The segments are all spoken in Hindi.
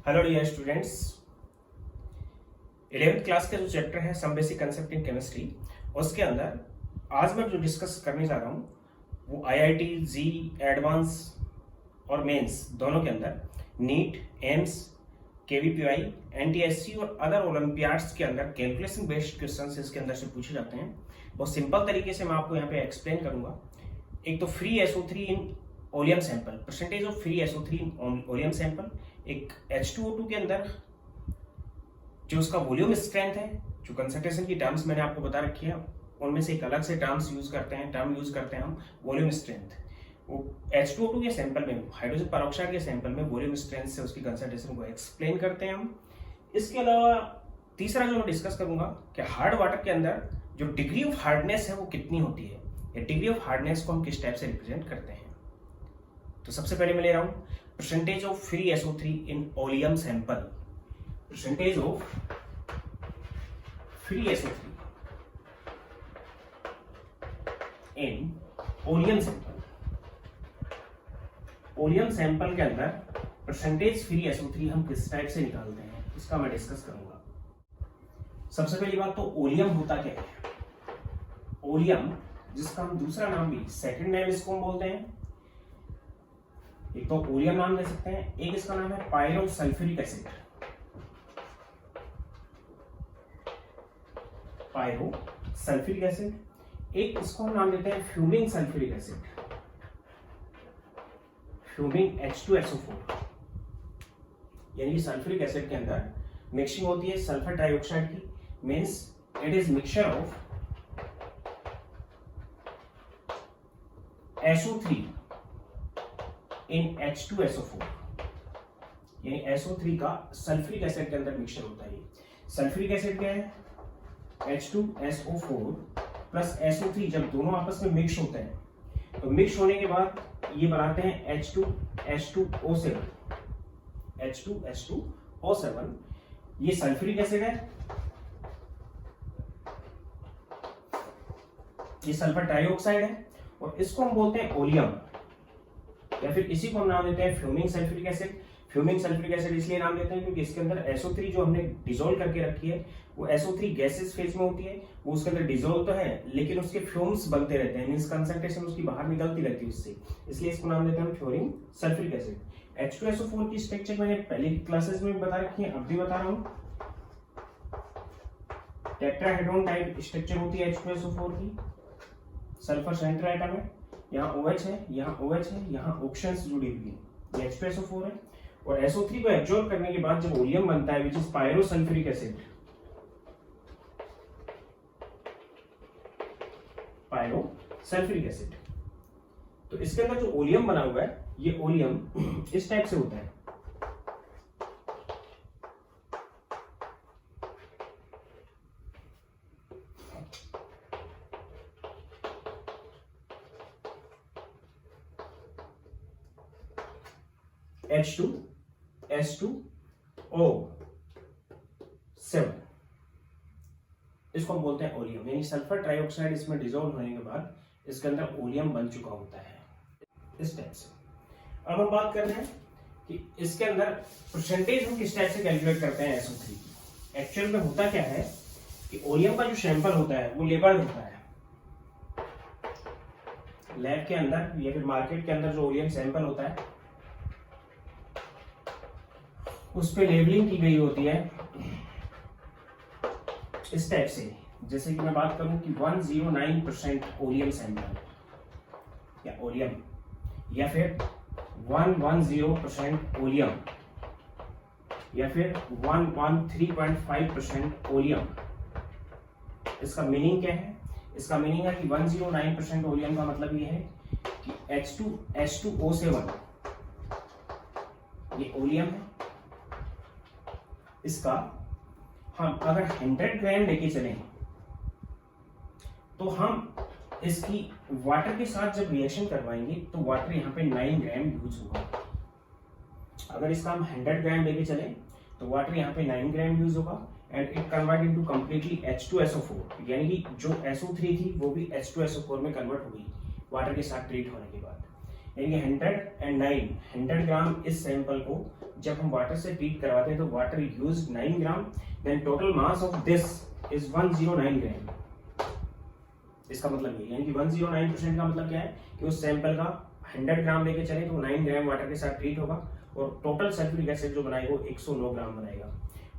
Hello dear students, 11th class का जो चैप्टर है some basic concept in chemistry, उसके अंदर आज मैं जो डिस्कस करने जा रहा हूँ वो आईआईटी जी एडवांस और मेंस दोनों के अंदर नीट, एम्स, केवीपीवाई, एनटीएससी और अदर ओलंपियाड्स के अंदर कैलकुलेशन बेस्ड क्वेश्चंस इसके अंदर से पूछे जाते हैं। बहुत सिंपल तरीके से मैं आपको यहाँ पे एक्सप्लेन करूंगा। एक तो free SO3 in oleum sample, percentage of free SO3 in oleum sample. एक H2O2 के अंदर जो उसका वॉल्यूम स्ट्रेंथ है, जो कंसंट्रेशन की टर्म्स मैंने आपको बता रखी है, उनमें से एक अलग से टर्म यूज करते हैं हम वॉल्यूम स्ट्रेंथ। वो H2O2 के सैंपल में, हाइड्रोजन पेरोक्साइड के सैंपल में वॉल्यूम स्ट्रेंथ से उसकी कंसंट्रेशन को एक्सप्लेन करते हैं हम। इसके अलावा तीसरा जो मैं डिस्कस करूंगा कि हार्ड वाटर के अंदर जो डिग्री ऑफ हार्डनेस है वो कितनी होती है, या डिग्री ऑफ हार्डनेस को हम किस टाइप से रिप्रेजेंट करते हैं। तो सबसे पहले मैं ले रहा हूं percentage of free SO3 in oleum sample. Percentage of free SO3 in oleum sample. Oleum sample के अंदर परसेंटेज फ्री SO3 हम किस टाइप से निकालते हैं, इसका मैं डिस्कस करूंगा। सबसे पहली बात तो ओलियम होता क्या है। ओलियम, जिसका हम दूसरा नाम भी, सेकंड नेम इसको हम बोलते हैं, एक तो ओलियम नाम दे सकते हैं, एक इसका नाम है पायरोसल्फ्यूरिक एसिड। पायरोसल्फ्यूरिक एसिड, एक इसको हम नाम देते हैं fuming sulphuric acid, fuming H2SO4। यानी सल्फ्यूरिक एसिड के अंदर मिक्सिंग होती है सल्फर डाइऑक्साइड की, means it is mixture of SO3 in H2SO4। यानी SO3 का सल्फ्यूरिक एसिड के अंदर मिक्सचर होता है। सल्फ्यूरिक एसिड क्या है? H2SO4 प्लस SO3 जब दोनों आपस में मिक्स होते हैं तो मिक्स होने के बाद ये बनाते हैं H2H2O7। H2H2O7 ये सल्फ्यूरिक एसिड है, ये सल्फर डाइऑक्साइड है, और इसको हम बोलते हैं ओलियम, या फिर इसी को हम नाम देते हैं fuming sulphuric acid. Fuming sulphuric acid इसलिए नाम देते हैं क्योंकि इसके अंदर SO3 जो हमने डिसॉल्व करके रखी है वो SO3 गैसेस फेज में होती है। वो उसके अंदर डिसॉल्व तो है लेकिन उसके फ्यूम्स बनते रहते हैं, मींस कंसंट्रेशन उसकी बाहर निकलती रहती है उससे, इसलिए इसको नाम देते हैं फ्यूमिंग सल्फ्यूरिक एसिड। H2SO4 की स्ट्रक्चर मैंने पहले क्लासेस में बता रखी है, अब भी बता रहा हूँ। टेट्राहेड्रॉन टाइप स्ट्रक्चर होती है H2SO4 की। सल्फर सेंटर एटम है, यहाँ OH है, यहाँ OH है, यहाँ ऑक्सीजन जुड़ी हुई है, ये H2SO4 है। और SO3 को एब्जॉर्ब करने के बाद जब ओलियम बनता है, which is pyrosulphuric acid, pyrosulphuric acid, तो इसके अंदर जो ओलियम बना हुआ है, ये ओलियम इस टाइप से होता है। H2SO7, इसको हम बोलते हैं ओलियम, यानी सल्फर ट्राइऑक्साइड इसमें डिसॉल्व होने के बाद इसके अंदर ओलियम बन चुका होता है इस टाइप से। अब हम बात कर रहे हैं कि इसके अंदर परसेंटेज हम किस टाइप से कैलकुलेट करते हैं SO3 की। एक्चुअल में होता क्या है कि ओलियम का जो सैंपल होता है वो लेबल्ड होता है। लैब के अंदर या फिर मार्केट के अंदर जो ओलियम सैंपल होता है उस पे लेबलिंग की गई होती है इस टाइप से। जैसे कि मैं बात करूं कि 109% ओलियम सैंपल या ओलियम, या फिर 110% ओलियम, या फिर 113.5% ओलियम। इसका मीनिंग क्या है? इसका मीनिंग है कि 109% ओलियम का मतलब ये है कि H2H2O7 ये ओलियम है। इसका हम अगर 100 ग्राम लेके चलें तो हम इसकी वाटर के साथ जब रिएक्शन करवाएंगे तो वाटर यहाँ पे 9 ग्राम यूज होगा। अगर इसका हम 100 ग्राम लेके चलें तो वाटर यहाँ पे 9 ग्राम यूज होगा, and it convert into completely H2SO4, यानी कि जो SO3 थी वो भी H2SO4 में कन्वर्ट हो गई वाटर के साथ ट्रीट होने के बाद। यानी 100 ग्राम इस सैंपल को जब हम वाटर से ट्रीट करवाते हैं तो water use 9 gram, then total mass of this is 109 gram. इसका मतलब ये यानी कि 109% का मतलब क्या है कि उस सैंपल का 100 ग्राम लेके चले तो 9 ग्राम वाटर के साथ ट्रीट होगा और टोटल सल्फ्यूरिक एसिड जो बनाएगा वो 109 ग्राम बनाएगा।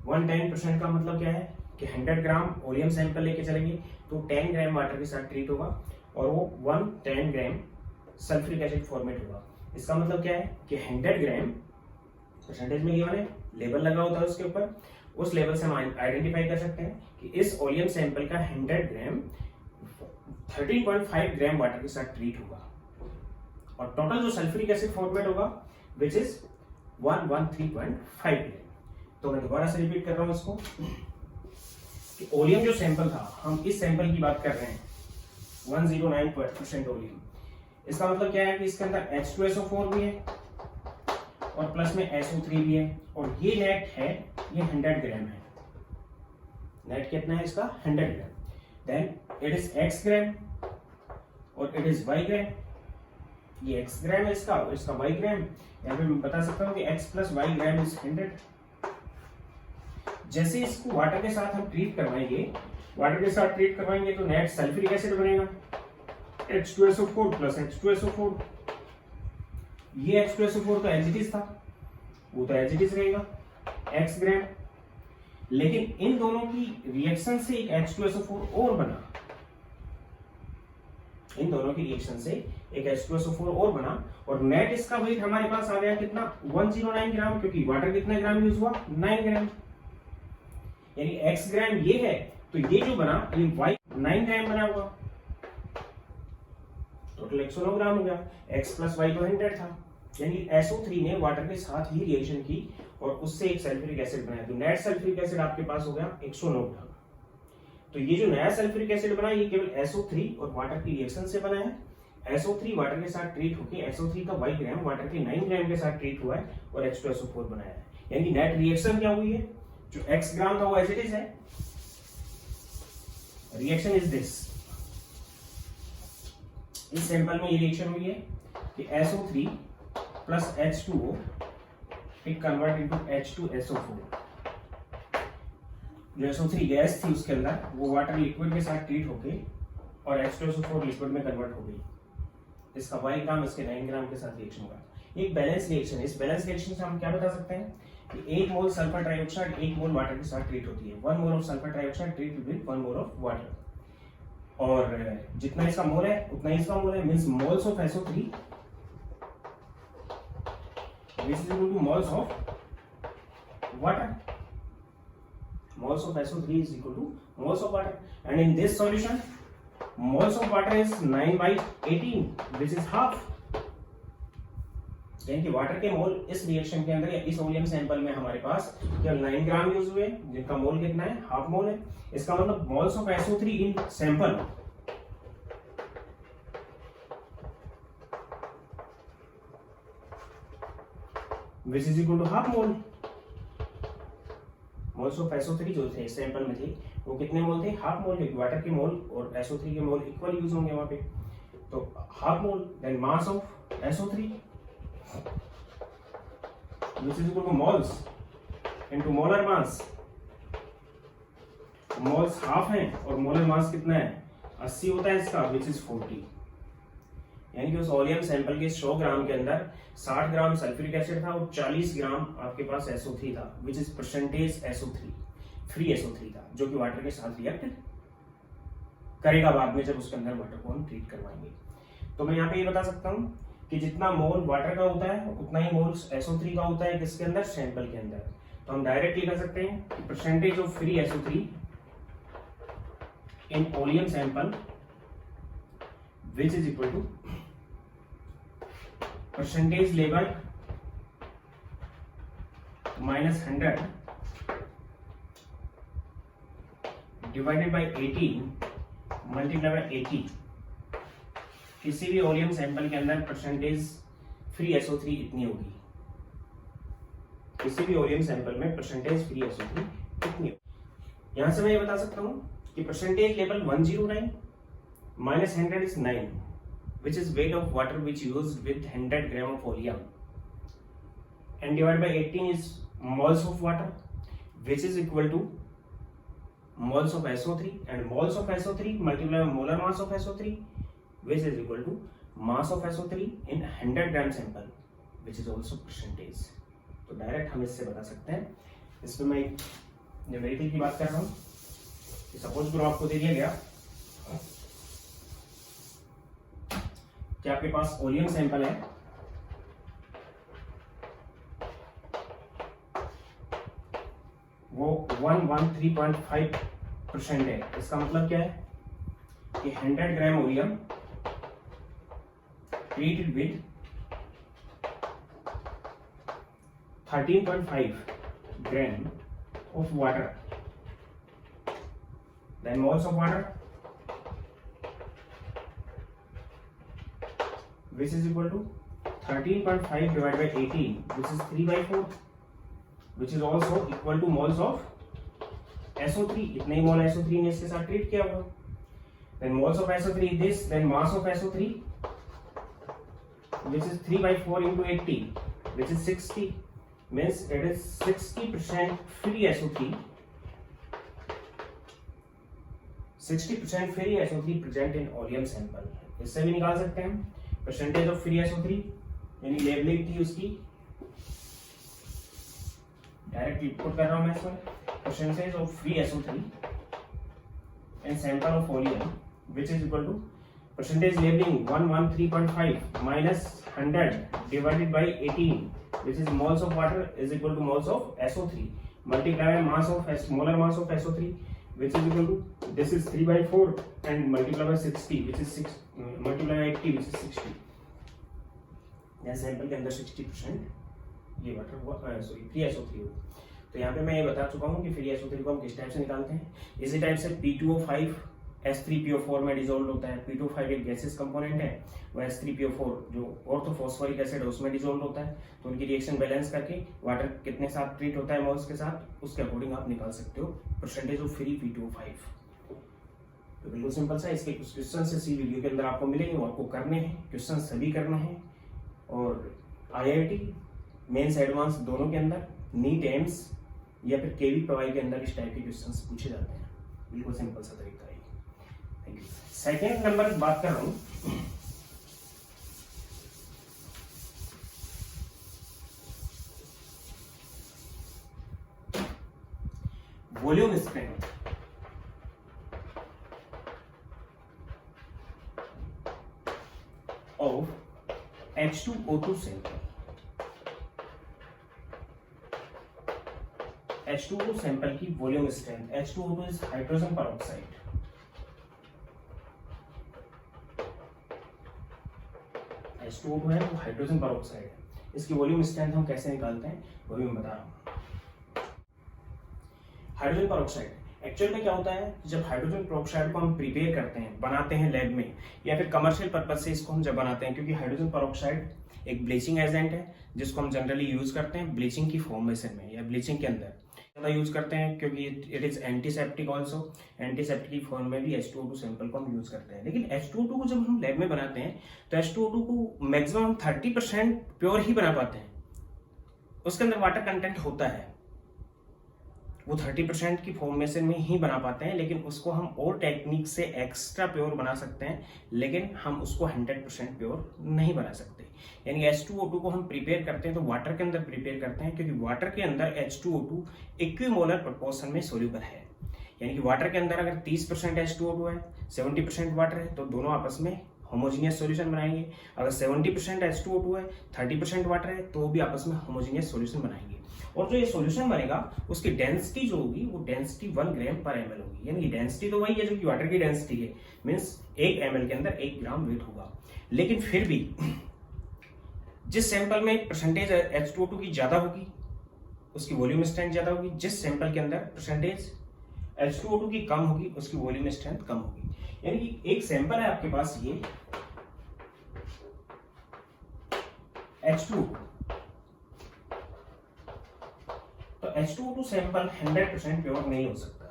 110% का मतलब क्या है कि 100 ग्राम ओलियम सैंपल लेके चलेंगे तो 10 ग्राम वाटर के साथ ट्रीट होगा और वो 110 ग्राम सल्फ्यूरिक एसिड फॉर्मेट होगा। इसका मतलब क्या है कि 100 ग्राम परसेंटेज में गिवन है, लेबल लगा होता है उसके ऊपर, उस लेवल से हम आइडेंटिफाई कर सकते हैं कि इस ओलियम सैंपल का 100 ग्राम 13.5 ग्राम वाटर के साथ ट्रीट होगा और टोटल जो सल्फ्यूरिक एसिड फॉर्मेट होगा विच इज 113.5 ग्राम। तो मैं दोबारा से रिपीट कर रहा हूं इसको कि ओलियम जो सैंपल था, हम इस सैंपल की बात कर रहे हैं 109% ओलियम। इसका मतलब क्या है कि इसके अंदर H2SO4 भी है और प्लस में SO3 भी है और ये नेट है, ये 100 ग्राम है। नेट कितना है इसका? 100 ग्राम। देन इट इज X ग्राम और इट इज Y ग्राम। ये X ग्राम है इसका और इसका Y ग्राम। यहाँ पे मैं बता सकता हूँ कि X plus Y gram is 100। जैसे इसको वाटर के साथ हम ट्रीट करवाएंगे तो नेट सल्फ्यूरिक एसिड बनेगा H2SO4 प्लस H2SO4। ये H2SO4 का एज इट इज था, वो तो एज इट इज रहेगा X ग्राम, लेकिन इन दोनों की रिएक्शन से एक H2SO4 और बना। इन दोनों की रिएक्शन से एक H2SO4 और बना और नेट इसका वेट हमारे पास आ गया कितना? 109 ग्राम, क्योंकि वाटर कितना ग्राम यूज हुआ? 9 ग्राम। यानी X ग्राम ये है तो ये जो बना ये Y 9 ग्राम बना होगा, टोटल 109 ग्राम हो गया। X प्लस Y तो 100 था, यानी SO3 ने वाटर के साथ ही रिएक्शन की और उससे एक सल्फ्यूरिक एसिड बनाया तो नेट सल्फ्यूरिक एसिड आपके पास हो गया 109 ग्राम। तो ये जो नया सल्फ्यूरिक एसिड बना ये केवल SO3 और वाटर की रिएक्शन से बना है। SO3 वाटर के साथ ट्रीट होकर SO3 का Y ग्राम वाटर के 9 ग्राम के साथ ट्रीट हुआ है और H2SO4 बनाया है। यानी नेट रिएक्शन क्या हुई है? जो X ग्राम था वो एज इट इज है, रिएक्शन इज दिस। इस सैंपल में ये रिएक्शन हुई है कि SO3 plus H2O it convert into H2SO4। जो SO3 गैस थी उसके अंदर वो वाटर लिक्विड के साथ ट्रीट होके और H2SO4 लिक्विड में कन्वर्ट हो गई। इसका Y ग्राम इसके 9 ग्राम के साथ रिएक्शन हुआ। एक बैलेंस रिएक्शन है। इस बैलेंस रिएक्शन से हम क्या बता सकते हैं कि 1 मोल सल्फर ट्राइऑक्साइड 1 मोल वाटर के साथ ट्रीट होती है। 1 mole of sulphur trioxide treat with 1 mole of water और जितना इसका मोल है उतना ही इसका मोल है, means moles of SO3 which is equal to moles of water. Moles of SO3 is equal to moles of water, and in this solution moles of water is 9/18 which is half. यानी कि वाटर के मोल इस रिएक्शन के अंदर या इस ओलियम सैंपल में हमारे पास केवल 9 ग्राम यूज हुए, जिनका मोल कितना है? हाफ मोल है। इसका मतलब moles of SO3 in sample which is equal to half mole. Moles of SO3 जो थे इस सैंपल में थे वो कितने मोल थे? हाफ मोल, क्योंकि वाटर के मोल और SO3 के मोल इक्वल यूज होंगे वहां पे, तो half mole. Then mass of SO3 which is equal to moles into molar mass। Moles half है और मोलर मास कितना है? 80 होता है इसका, which is 40। यानी कि उस ओलियम सैंपल के 100 ग्राम के अंदर 60 ग्राम सल्फ्यूरिक एसिड था और 40 ग्राम आपके पास SO3 था, which is percentage SO3, free SO3 था, जो कि वाटर के साथ रिएक्ट करेगा बाद में जब उसके अंदर वाटर को हम ट्रीट करवाएंगे। तो मैं यहाँ पे ये बता सकता हूँ कि जितना मोल वाटर का होता है उतना ही मोल SO3 का होता है किसके अंदर? सैंपल के अंदर। तो हम डायरेक्टली कर सकते हैं कि percentage of free SO3 in oleum sample which is equal to percentage level minus 100 divided by 18 multiplied by 80। किसी भी ओलियम सैंपल के अंदर परसेंटेज फ्री SO3 इतनी होगी। किसी भी ओलियम सैंपल में परसेंटेज फ्री SO3 इतनी होगी। यहां से मैं ये बता सकता हूं कि percentage level 109 minus 100 is 9। which is weight of water which used with 100 gram of oleum, and divided by 18 is moles of water, which is equal to moles of SO3, and moles of SO3 multiplied by molar mass of SO3, which is equal to mass of SO3 in 100 gram sample, which is also percentage. तो डायरेक्ट हम इससे बता सकते हैं. इसमें मैं न्यूमेरिकल की बात कर रहा हूँ. सपोज करो आपको दे दिया गया कि आपके पास ओलियम सैंपल है, वो 113.5% है. इसका मतलब क्या है कि 100 ग्राम oleum treated with 13.5 gram of water, then moles of water, which is equal to 13.5 divided by 18, which is 3/4, which is also equal to moles of SO3. इतने ही मोल SO3 ने इसके साथ ट्रीट किया हुआ. Then moles of SO3 this, then mass of SO3, which is 3/4 into 80, which is 60. Means it is 60% free SO3. 60% free SO3 present in oleum sample. इससे भी निकाल सकते हैं परसेंटेज ऑफ फ्री SO3, यानी लेबलिंग थी उसकी, डायरेक्ट पुट कर रहा हूं मैं इसमें. Percentage of free SO3 in sample of oleum, which is equal to percentage labelling 113.5 minus 100 divided by 18, which is moles of water is equal to moles of SO3 multiplied by mass of molar mass of SO3, which is equal to, this is 3/4 and multiplied by 60, which is 6 multiplied by 80, which is 60. यहाँ सैंपल के अंदर 60% ये वाटर सॉरी फ्री SO3 हो. तो यहाँ पे मैं ये बता चुका हूँ कि फ्री SO3 को हम किस टाइप से निकालते हैं. इसी टाइप से P2O5 H3PO4 में डिसॉल्व होता है. P2O5 एक गैसेस कंपोनेंट है, वो H3PO4 जो ऑर्थोफॉस्फोरिक एसिड है उसमें डिसॉल्व होता है. तो उनकी रिएक्शन बैलेंस करके वाटर कितने साथ ट्रीट होता है मोल्स के साथ, उसके अकॉर्डिंग आप निकाल सकते हो परसेंटेज ऑफ फ्री P2O5. तो बिल्कुल सिंपल सा. इसके कुछ क्वेश्चन इसी वीडियो के अंदर आपको मिलेंगे, वो आपको करने हैं. क्वेश्चन सभी करना है, और IIT मेंस एडवांस दोनों के अंदर, नीट एम्स या फिर केवी पवाई के अंदर इस टाइप के क्वेश्चंस पूछे जाते हैं. बिल्कुल सिंपल सा तरीका है. Thank you. सेकेंड नंबर बात कर रहा हूं, volume strength of H2O2 sample. H2O sample की volume strength. H2O2 is hydrogen peroxide. H2O2 है वो हाइड्रोजन परऑक्साइड है. इसकी वॉल्यूम स्ट्रेंथ हम कैसे निकालते हैं वो भी मैं बता रहा हूं. हाइड्रोजन परऑक्साइड एक्चुअल में क्या होता है, जब हाइड्रोजन परऑक्साइड को हम प्रिपेयर करते हैं, बनाते हैं लैब में या फिर कमर्शियल पर्पज से इसको हम जब बनाते हैं, क्योंकि हाइड्रोजन परऑक्साइड एक ब्लीचिंग एजेंट है जिसको हम जनरली यूज करते हैं ब्लीचिंग की फॉर्मेशन में या ब्लीचिंग के अंदर ज़्यादा यूज करते हैं, क्योंकि it is antiseptic also. Antiseptic की फॉर्म में भी H2O2 सैंपल को हम यूज करते हैं. लेकिन H2O2 को जब हम लैब में बनाते हैं तो H2O2 को मैक्सिमम 30% प्योर ही बना पाते हैं. उसके अंदर वाटर कंटेंट होता है, वो 30% की फॉर्मेशन में ही बना पाते हैं, लेकिन उसको हम और टेक्निक से एक्स्ट्रा प्योर बना सकते हैं, लेकिन हम उसको 100% प्योर नहीं बना सकते. यानी H2O2 को हम प्रिपेयर करते हैं तो वाटर के अंदर प्रिपेयर करते हैं, क्योंकि वाटर के अंदर H2O2 इक्विमोलर प्रोपोर्शन में सोल्यूबल है. यानी कि वाटर के अंदर अगर 30% H2O2 है, 70% वाटर है, तो दोनों आपस में होमोजीनियस सॉल्यूशन बनाएंगे. अगर 70% H2O2 है, 30% वाटर है, तो भी आपस में होमोजीनियस सॉल्यूशन बनाएंगे. और जो ये सॉल्यूशन बनेगा उसकी डेंसिटी जो होगी वो डेंसिटी 1 ग्राम पर ml होगी. यानी कि डेंसिटी तो वही है जो कि वाटर की डेंसिटी है, मीन्स 1 ml के अंदर 1 ग्राम वेट होगा. लेकिन फिर भी जिस सैंपल में परसेंटेज H2O2 की ज्यादा होगी उसकी वॉल्यूम स्ट्रेंथ ज्यादा होगी. जिस सैंपल के अंदर परसेंटेज H2O2 की कम होगी उसकी वॉल्यूम स्ट्रेंथ कम होगी. यानी कि एक सैंपल है आपके पास ये H2O2, तो H2O2 सैंपल 100% प्योर नहीं हो सकता.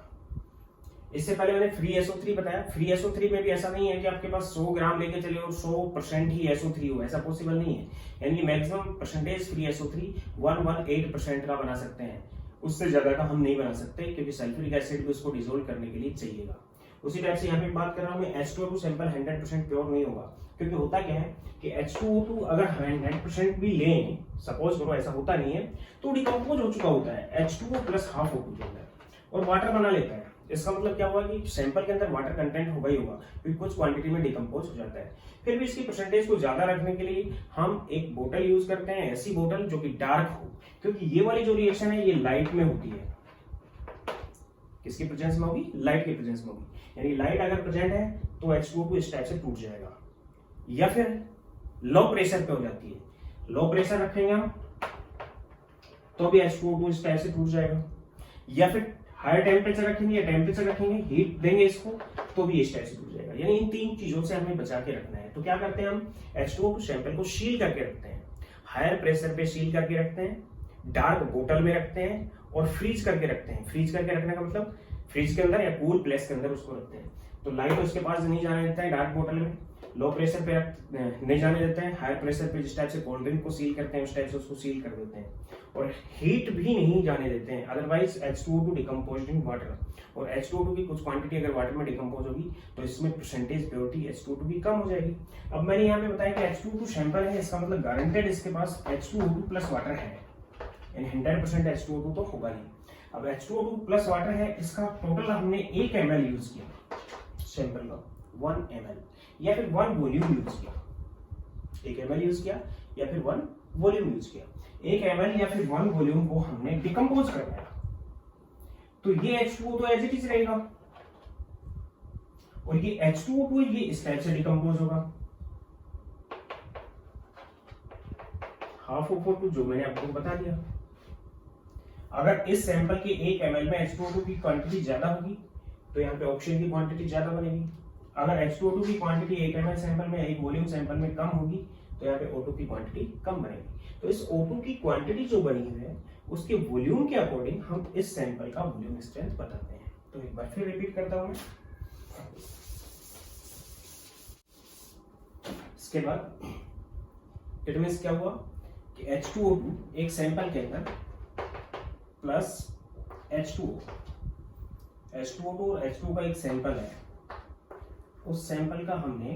इससे पहले मैंने फ्री SO3 बताया। फ्री SO3 में भी ऐसा नहीं है कि आपके पास 100 ग्राम लेके चले और 100% ही SO3 हो, ऐसा पॉसिबल नहीं है। यानी कि मैक्सिमम परसेंटेज फ्री SO3 118% का बना सकते हैं, उससे ज्यादा का हम नहीं बना सकते, क्योंकि सल्फ्यूरिक एसिड भी उसको डिसोल्व करने के लिए चाहिएगा। उसी टाइप से यहाँ पे बात कर रहा हूँ मैं, H2O2 सैंपल 100% प्योर नहीं होगा, क्योंकि होता क्या है कि H2O2 अगर 100% भी लें, सपोज करो ऐसा होता नहीं है, तो डिकम्पोज हो चुका होता है H2O प्लस हाफ O2 के अंदर और वाटर बना लेता है। इसका मतलब क्या हुआ कि सैंपल के अंदर वाटर कंटेंट होगा ही होगा, क्योंकि कुछ क्वांटिटी में डिकम्पोज हो जाता है। फिर भी इसकी परसेंटेज को ज्यादा रखने के लिए हम एक बोतल यूज करते हैं, ऐसी बोतल जो कि डार्क हो, क्योंकि ये वाली जो रिएक्शन है ये लाइट में होती है। किसकी प्रेजेंस में होगी? लाइट की प्रेजेंस में होगी। यानी लाइट अगर प्रेजेंट है तो H2O2 इस टाइप से टूट जाएगा, या फिर लो प्रेशर पे हो जाती है। लो प्रेशर रखेंगे हम तो भी H2O2 इस टाइप से टूट जाएगा, या फिर हायर टेम्परेचर रखेंगे या टेम्परेचर रखेंगे, हीट देंगे इसको, तो भी इस टाइप से टूट जाएगा। यानी इन तीन चीजों से हमें बचा के रखना है। तो क्या करते हैं हम? H2O2 सैंपल को सील करके रखते हैं, हायर प्रेशर पे सील करके रखते हैं, डार्क बोतल में रखते हैं और फ्रीज करके रखते हैं। फ्रीज करके रखने का मतलब फ्रीज के अंदर या कूल प्लेस के अंदर उसको रखते हैं, तो लाइट उसके पास नहीं जाने देता है डार्क बोतल में, लो प्रेशर पे नहीं जाने देते हैं, हाई प्रेशर पे जिस टाइप से कोल्ड ड्रिंक को सील करते हैं उस टाइप से उसको सील कर देते हैं, और हीट भी नहीं जाने देते हैं। Otherwise H2O2 decomposed in water, और H2O2 की कुछ क्वांटिटी अगर वाटर में डिकम्पोज होगी तो इसमें परसेंटेज प्योरिटी H2O2 की कम हो जाएगी। अब मैंने यहाँ पे बताया कि H2O2 सैंपल है, इसका मतलब गारंटेड इसके पास H2O2 प्लस वाटर है, यानी 100% H2O2 तो होगा ही। अब H2O2 प्लस वाटर है, इसका टोटल हमने 1 ml यूज किया सैंपल का, 1 ml या फिर 1 वॉल्यूम यूज किया, 1 ml यूज किया या फिर 1 वॉल्यूम यूज किया। 1 ml या फिर 1 वॉल्यूम को हमने डिकम्पोज करवाया, तो ये H2O तो एज इट इज रहेगा, और ये H2O2 ये इस टाइप से डिकम्पोज होगा, हाफ ऑफ O2 जो मैंने आपको बता दिया। अगर इस सैंपल के 1 ml में H2O2 की क्वांटिटी ज्यादा होगी तो यहाँ पे ऑक्सीजन की क्वांटिटी ज्यादा बनेगी। अगर H2O2 की क्वांटिटी 1 ml सैंपल में, 1 वॉल्यूम सैंपल में कम होगी तो यहाँ पे O2 की क्वांटिटी कम बनेगी। तो इस O2 की क्वांटिटी जो बनी हुई है उसके वॉल्यूम के अकॉर्डिंग हम इस सैंपल का वॉल्यूम स्ट्रेंथ बताते हैं। तो एक बार फिर रिपीट करता हूं मैं। इसके बाद इट मींस क्या हुआ कि H2O2 एक सैंपल के अंदर प्लस H2O और H2O का एक सैंपल है, उस सैंपल का हमने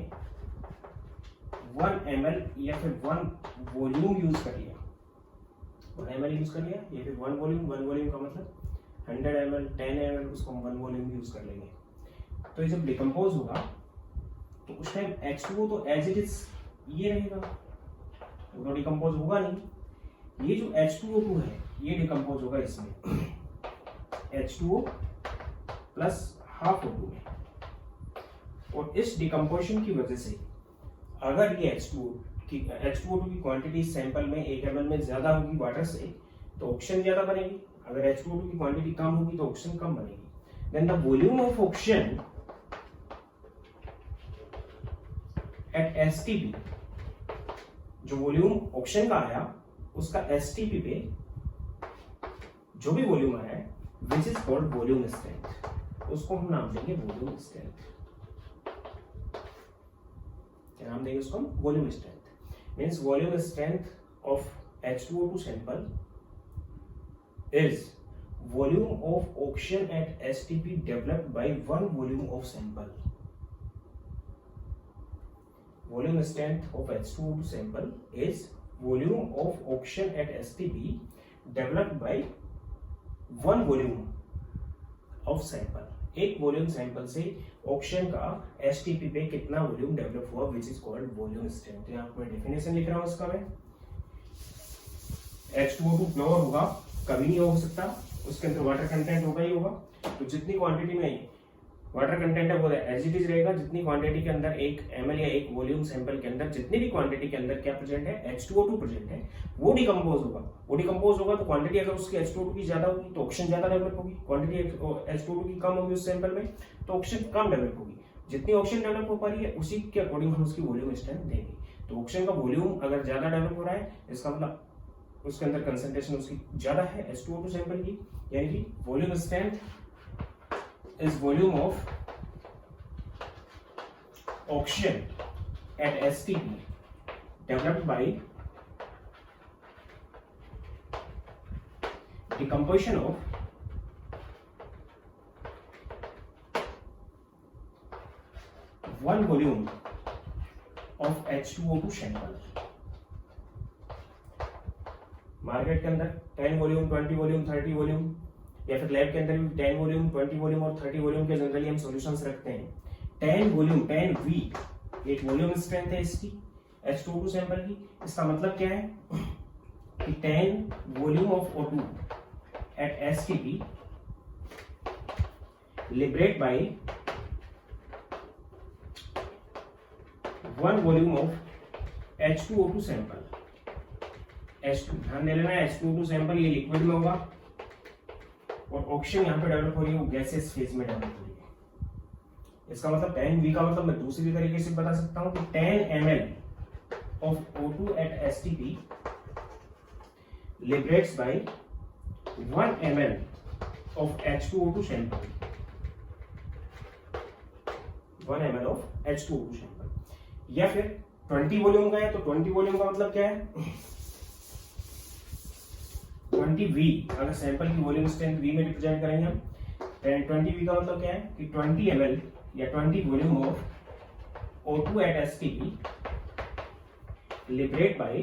1 ml या फिर 1 वॉल्यूम यूज कर लिया, 1 ml यूज कर लिया या फिर 1 वॉल्यूम का मतलब 100 ml 10 ml, उसको हम 1 वॉल्यूम यूज कर लेंगे। तो ये जब डिकम्पोज होगा तो उस टाइम H2O तो एज इट इज ये रहेगा, वो तो डिकम्पोज होगा नहीं। ये जो H2O2 है ये डिकम्पोज होगा इसमें H2O प्लस हाफ O2 में, और इस डिकम्पोजिशन की वजह से अगर ये H2O2 की क्वांटिटी सैंपल में 1 ml में ज्यादा होगी वाटर से तो ऑक्सीजन ज्यादा बनेगी, अगर H2O2 की क्वांटिटी कम होगी तो ऑक्सीजन कम बनेगी। Then the volume of oxygen at STP, जो वॉल्यूम ऑक्सीजन का आया उसका STP पे जो भी वॉल्यूम आया है which is called volume strength, उसको हम नाम देंगे वॉल्यूम स्ट्रेंथ। क्या नाम देंगे उसको? Volume strength. Means volume strength of H2O2 sample is volume of oxygen at STP developed by 1 volume of sample. Volume strength of H2O2 sample is volume of oxygen at STP developed by 1 volume of sample। एक वॉल्यूम सैंपल से ऑक्सीजन का STP पे कितना वॉल्यूम डेवलप हुआ which is called volume strength. यहाँ पर डेफिनेशन लिख रहा हूँ इसका मैं। H2O2 प्योर होगा, कभी नहीं हो सकता, उसके अंदर वाटर कंटेंट होगा ही होगा, तो जितनी क्वांटिटी में वाटर कंटेंट है वो एज इट इज रहेगा। जितनी क्वांटिटी के अंदर 1 ml या 1 वॉल्यूम सैंपल के अंदर जितनी भी क्वांटिटी के अंदर क्या प्रेजेंट है H2O2 प्रेजेंट है वो डिकम्पोज होगा। वो डिकम्पोज होगा तो क्वांटिटी अगर उसकी H2O2 की ज्यादा होगी तो ऑक्सीजन ज्यादा डेवलप होगी, क्वांटिटी H2O2 की कम होगी उस सैंपल में तो ऑक्सीजन कम डेवलप होगी। जितनी ऑक्सीजन डेवलप हो पा रही है उसी के अकॉर्डिंग हम उसकी वॉल्यूम स्ट्रेंथ देंगे। तो ऑक्सीजन का वॉल्यूम अगर ज्यादा डेवलप हो रहा है इसका मतलब उसके अंदर कंसंट्रेशन उसकी ज्यादा है H2O2 सैंपल की, यानी कि volume strength is volume of oxygen at STP developed by decomposition of one volume of H2O2 sample. Market के अंदर 10 वॉल्यूम, 20 वॉल्यूम, 30 वॉल्यूम या फिर लैब के अंदर भी 10 वॉल्यूम, 20 वॉल्यूम और 30 वॉल्यूम के जनरली हम सॉल्यूशंस रखते हैं। 10 वॉल्यूम 10 V एक वॉल्यूम स्ट्रेंथ है इसकी H2O2 सैंपल की। इसका मतलब क्या है कि 10 volume of O2 at STP liberate by 1 volume of H2O2 sample. H2 ध्यान दे लेना है, H2O2 सैंपल ये लिक्विड में होगा और ऑक्सीजन यहाँ पे डेवलप हो रही है, वो गैसेस फेज में डेवलप हो रही है। इसका मतलब 10V का मतलब मैं दूसरी तरीके से बता सकता हूँ कि 10 ml of O2 at STP liberates by 1 ml of H2O2 sample, 1 ml of H2O2 sample। या फिर 20 वॉल्यूम का है तो 20 वॉल्यूम का मतलब क्या है 20V। अगर सैंपल की वॉल्यूम स्ट्रेंथ V में रिप्रेजेंट करेंगे हम 20V का मतलब क्या है कि 20 ml या 20 volume of O2 at STP liberate by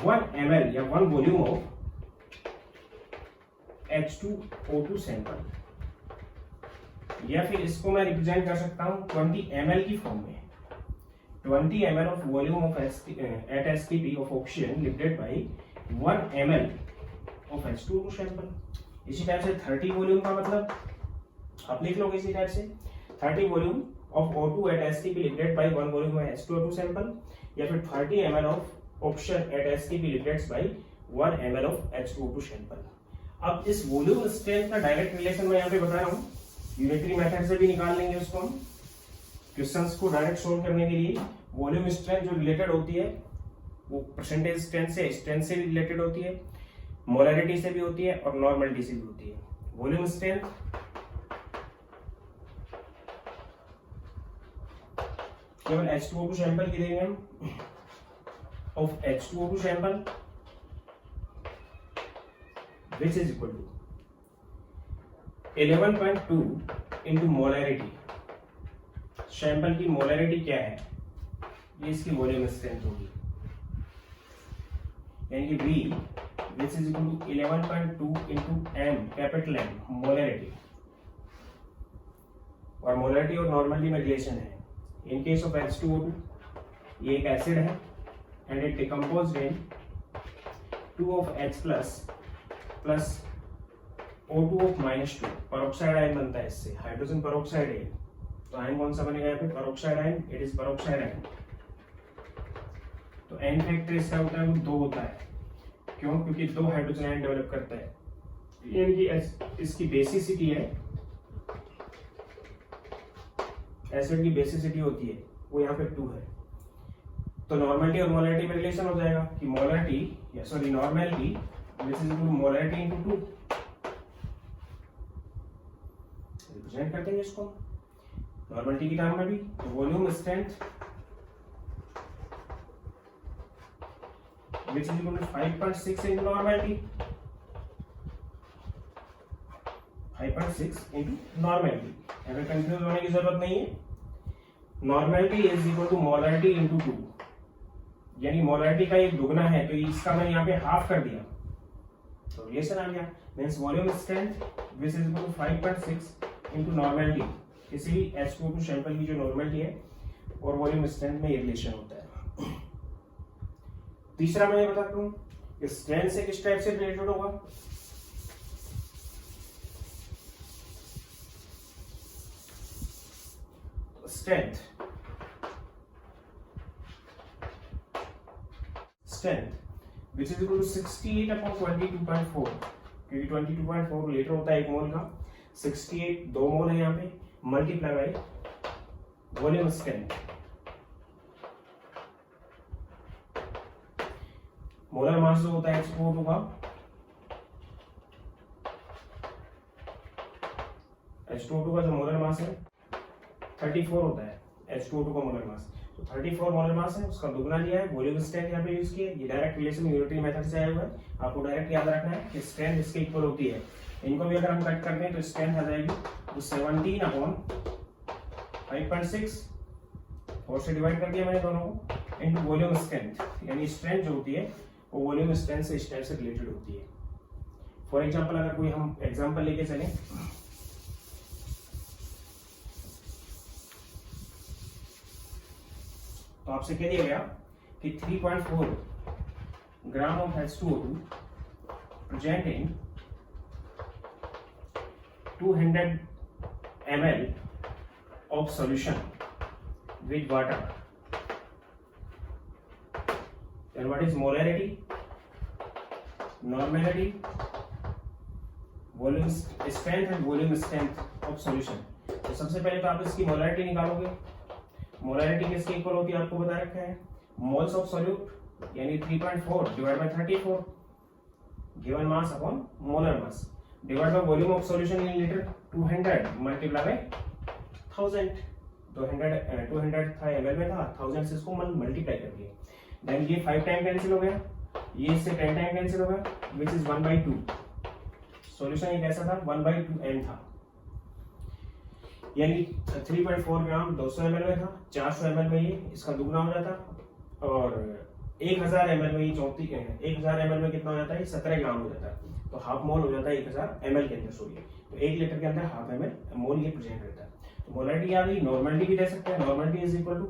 1 ml या 1 वॉल्यूम ऑफ H2O2 सैंपल। या फिर इसको मैं रिप्रेजेंट कर सकता हूं 20 ml की फॉर्म में, 20 ml of volume of at STP of oxygen liberated by 1 ml of H2O2 sample. इसी टाइप से 30 वॉल्यूम का मतलब आप लिख लोगे इसी टाइप से 30 volume of O2 at STP liberated by 1 volume of H2O2 sample. या फिर 30 ml of oxygen at STP liberated by 1 ml of H2O2 sample. अब इस वॉल्यूम स्ट्रेंथ का डायरेक्ट रिलेशन मैं यहाँ पे बता रहा हूँ, यूनिटरी मेथड से भी निकाल लेंगे उसको हम। क्वेश्चंस को डायरेक्ट सोल्व करने के लिए वॉल्यूम स्ट्रेंथ जो रिलेटेड होती है वो परसेंटेज स्ट्रेंथ से भी रिलेटेड होती है, मोलैरिटी से भी होती है और नॉर्मलिटी से भी होती है। वॉल्यूम स्ट्रेंथ केवल H2O2 सैंपल की देंगे हम of H2O2 sample which is equal to 11.2 into molarity. Sample की मोलैरिटी क्या है, ये इसकी वॉल्यूम स्ट्रेंथ होगी, यानी कि V which is equal to 11.2 into M capital M molarity. और मोलैरिटी और नॉर्मलिटी में रिलेशन है। इन केस ऑफ H2O2 ये एक एसिड है and it decomposed in 2 of H plus O2 of -2 peroxide ion बनता है इससे, हाइड्रोजन परोक्साइड है। तो आयन कौन सा बनेगा यहाँ पे, peroxide ion, it is peroxide ion. तो N फैक्टर इसका होता है वो 2 होता है, क्यों, क्योंकि 2 हाइड्रोजन आयन डेवलप करता है, यानी कि इसकी बेसिसिटी है, एसिड की बेसिसिटी होती है वो यहाँ पे 2 है। तो नॉर्मलिटी और मोलैरिटी में रिलेशन हो जाएगा कि मोलैरिटी या sorry normality which is equal to molarity into 2 represent करते हैं इसको नॉर्मलिटी की टर्म में भी। तो volume strength which is equal to 5.6 into normality, 5.6 into normality। अगर कंफ्यूज होने की जरूरत नहीं है, normality is equal to molarity into 2, यानी मोलैरिटी का एक दुगना है तो इसका मैंने यहाँ पे हाफ कर दिया तो रिलेशन आ गया। Means volume strength which is equal to 5.6 into normality, किसी भी H2O2 सैंपल की जो नॉर्मलिटी है और वॉल्यूम स्ट्रेंथ में ये रिलेशन होता है। तीसरा मैं ये बताता हूँ स्ट्रेंथ से किस टाइप से रिलेटेड होगा, strength which is equal to 68 upon 22.4, क्योंकि 22.4 लीटर होता है 1 मोल का, 68 2 मोल है यहाँ पे, multiply by volume strength. Molar mass जो होता है H2O2 का, H2O2 का जो मोलर मास है 34 होता है H2O2 का मोलर मास। तो 34 मोलर मास है, उसका दुगना लिया है, वॉल्यूम स्ट्रेंथ यहाँ पे यूज किया है। ये डायरेक्ट रिलेशन यूनिटरी मेथड से आया हुआ है, आपको डायरेक्ट याद रखना है कि स्ट्रेंथ इसके इक्वल होती है। इनको भी अगर हम कट करते हैं तो स्ट्रेंथ आ जाएगी तो 17/5.6, 4 से डिवाइड कर दिया मैंने दोनों को, इनटू वॉल्यूम स्ट्रेंथ, यानी स्ट्रेंथ जो होती है वो वॉल्यूम स्ट्रेंथ से इस टाइप से रिलेटेड होती है। फॉर एग्जांपल अगर कोई हम एग्जांपल लेके चलें, तो आपसे कह दिया गया कि 3.4 gram of H2O2 present in 200 ml of solution with water. Then what is molarity, normality, volume strength and volume strength of solution. तो सबसे पहले तो आप इसकी मोलैरिटी निकालोगे। मोलैरिटी किसके इक्वल होती है आपको बता रखा है, मोल्स ऑफ सॉल्यूट यानी 3.4 divide by 34 given mass upon molar mass divide by volume of solution in litre 200 multiply by 1000। 200 था ml में था, 1000 से इसको मल्टीप्लाई कर दिया। देन ये 5 टाइम कैंसिल हो गया, ये इससे 10 टाइम कैंसिल हो गया, विच इज 1/2। सॉल्यूशन ये कैसा था 1/2m था, यानी 3.4 ग्राम 200 ml में था, 400 ml में ये इसका दुगना हो जाता, और 1000 ml में ये 1000 ml में कितना हो जाता है 17 ग्राम हो जाता है। तो हाफ मोल हो जाता है 1000 ml के अंदर, सॉरी तो 1 लीटर के अंदर हाफ मोल ये प्रेजेंट रहता है। तो मोलैरिटी आ गई, नॉर्मलिटी भी दे सकते हैं, normality is equal to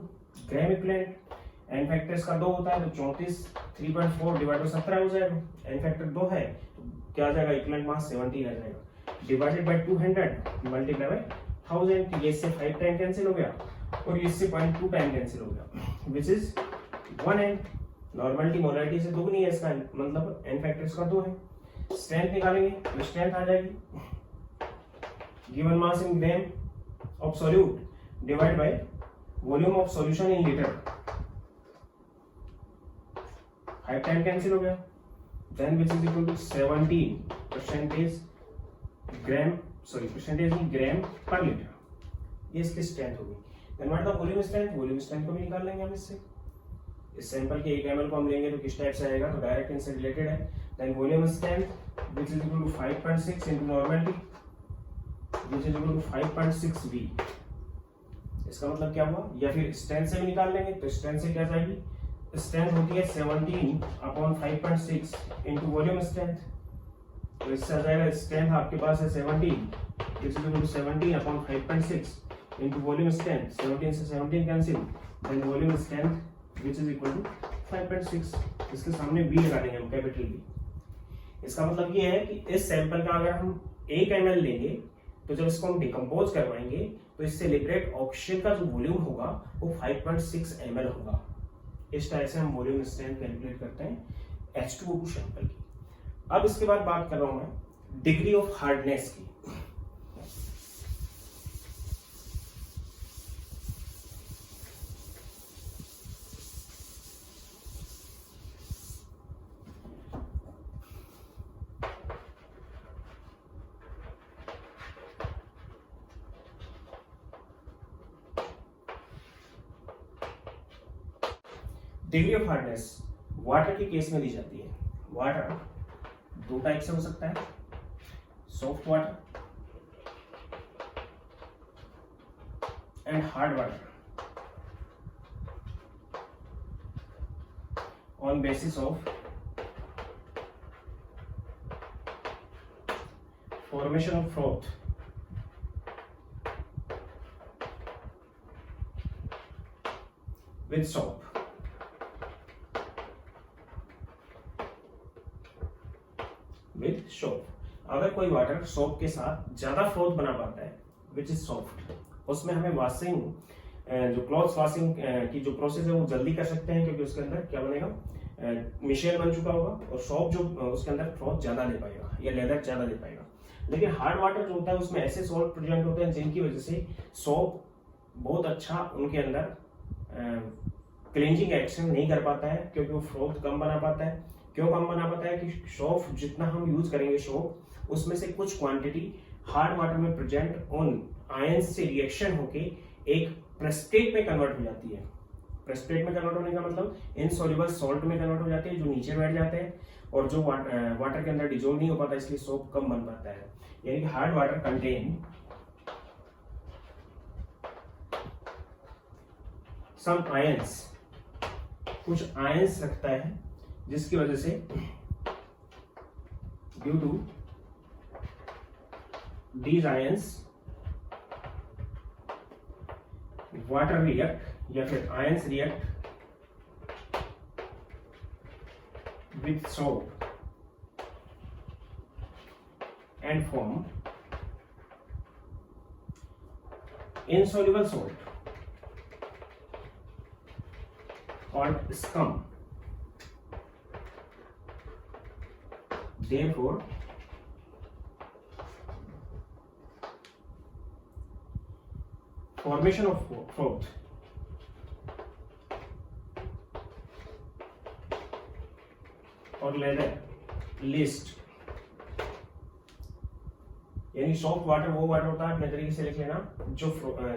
gram equivalent, n factors का 2 होता है तो 34 3.4 डिवाइड बाय 17 हो जाएगा, एन फैक्टर 2 है तो क्या आ जाएगा इक्विवेलेंट मास 17 आ जाएगा, डिवाइडेड बाय 200 मल्टीप्लाई बाय 1000। ये इससे 5 टाइम कैंसिल हो गया और इससे 0.2 टाइम कैंसिल हो गया, which is 1n। Normality molarity से दुगनी है, इसका मतलब एन फैक्टर्स का 2 है। स्ट्रेंथ निकालेंगे तो स्ट्रेंथ आ जाएगी given mass in gram of solute divide by volume of solution in litre, 5 time cancel हो गया, then which is equal to 17 percentage gram, sorry percentage नहीं ग्राम पर लीटर, ये इसकी स्ट्रेंथ होगी। Then what the volume strength, volume strength को भी निकाल लेंगे हम इससे। इस सैंपल के 1 ml को हम लेंगे तो किस टाइप से आएगा, तो डायरेक्ट इनसे रिलेटेड है। Then volume strength which is equal to 5.6 into normality which is equal to 5.6 V। इसका मतलब क्या हुआ, या फिर स्ट्रेंथ से भी निकाल लेंगे तो स्ट्रेंथ से क्या जाएगी, स्ट्रेंथ होती है 17/5.6 इनटू वॉल्यूम स्ट्रेंथ, तो इससे आ जाएगा स्ट्रेंथ आपके पास है 17 which is equal to 17/5.6 into volume strength, 17 से 17 cancel, then volume strength which is equal to 5.6। इसके सामने V लगा देंगे हम, कैपिटल V। इसका मतलब ये है कि इस सैंपल का अगर हम 1 ml लेंगे तो जब इसको हम डिकम्पोज करवाएंगे तो इससे लिबरेट ऑक्सीजन का जो वॉल्यूम होगा वो 5.6 ml होगा। इस तरह से हम वॉल्यूम स्ट्रेंथ कैलकुलेट करते हैं H2O2 सैंपल की। अब इसके बाद बात कर रहा हूं मैं डिग्री ऑफ हार्डनेस की। डिग्री ऑफ हार्डनेस वाटर के केस में दी जाती है। वाटर 2 टाइप से हो सकता है, soft water and hard water, on basis of formation of froth with soap. With soap, अगर कोई वाटर सोप के साथ ज्यादा फ्रोथ बना पाता है विच इज सॉफ्ट, उसमें हमें वॉशिंग जो क्लॉथ्स वॉशिंग की जो प्रोसेस है वो जल्दी कर सकते हैं, क्योंकि उसके अंदर क्या बनेगा मिशेल बन चुका होगा और सोप जो उसके अंदर फ्रोथ ज्यादा ले पाएगा या लेदर ज्यादा ले पाएगा। लेकिन हार्ड वाटर जो होता है उसमें ऐसे सॉल्ट प्रेजेंट होते हैं जिनकी वजह से सोप बहुत अच्छा उनके अंदर क्लींजिंग एक्शन नहीं कर पाता है, क्योंकि वो फ्रोथ कम बना पाता है, क्यों कम बना पाता है? कि सोप जितना हम यूज करेंगे सोप, उसमें से कुछ क्वांटिटी हार्ड वाटर में प्रेजेंट उन आयंस से रिएक्शन होके एक प्रेसिपिटेट में कन्वर्ट हो जाती है। प्रेसिपिटेट में कन्वर्ट होने का मतलब इनसॉल्युबल सॉल्ट में कन्वर्ट हो जाती है, जो नीचे बैठ जाते हैं और जो वाटर के अंदर डिजोल्व नहीं हो पाता, इसलिए सोप कम बन पाता है। यानी कि hard water contain some ions, कुछ आयंस रखता है, जिसकी वजह से due to these ions water react या फिर ions react with soap and form insoluble salt called scum. Therefore formation of froth और लेदर लिस्ट, यानी सॉफ्ट वाटर वो वाटर होता है, अपने तरीके से लिख लेना, जो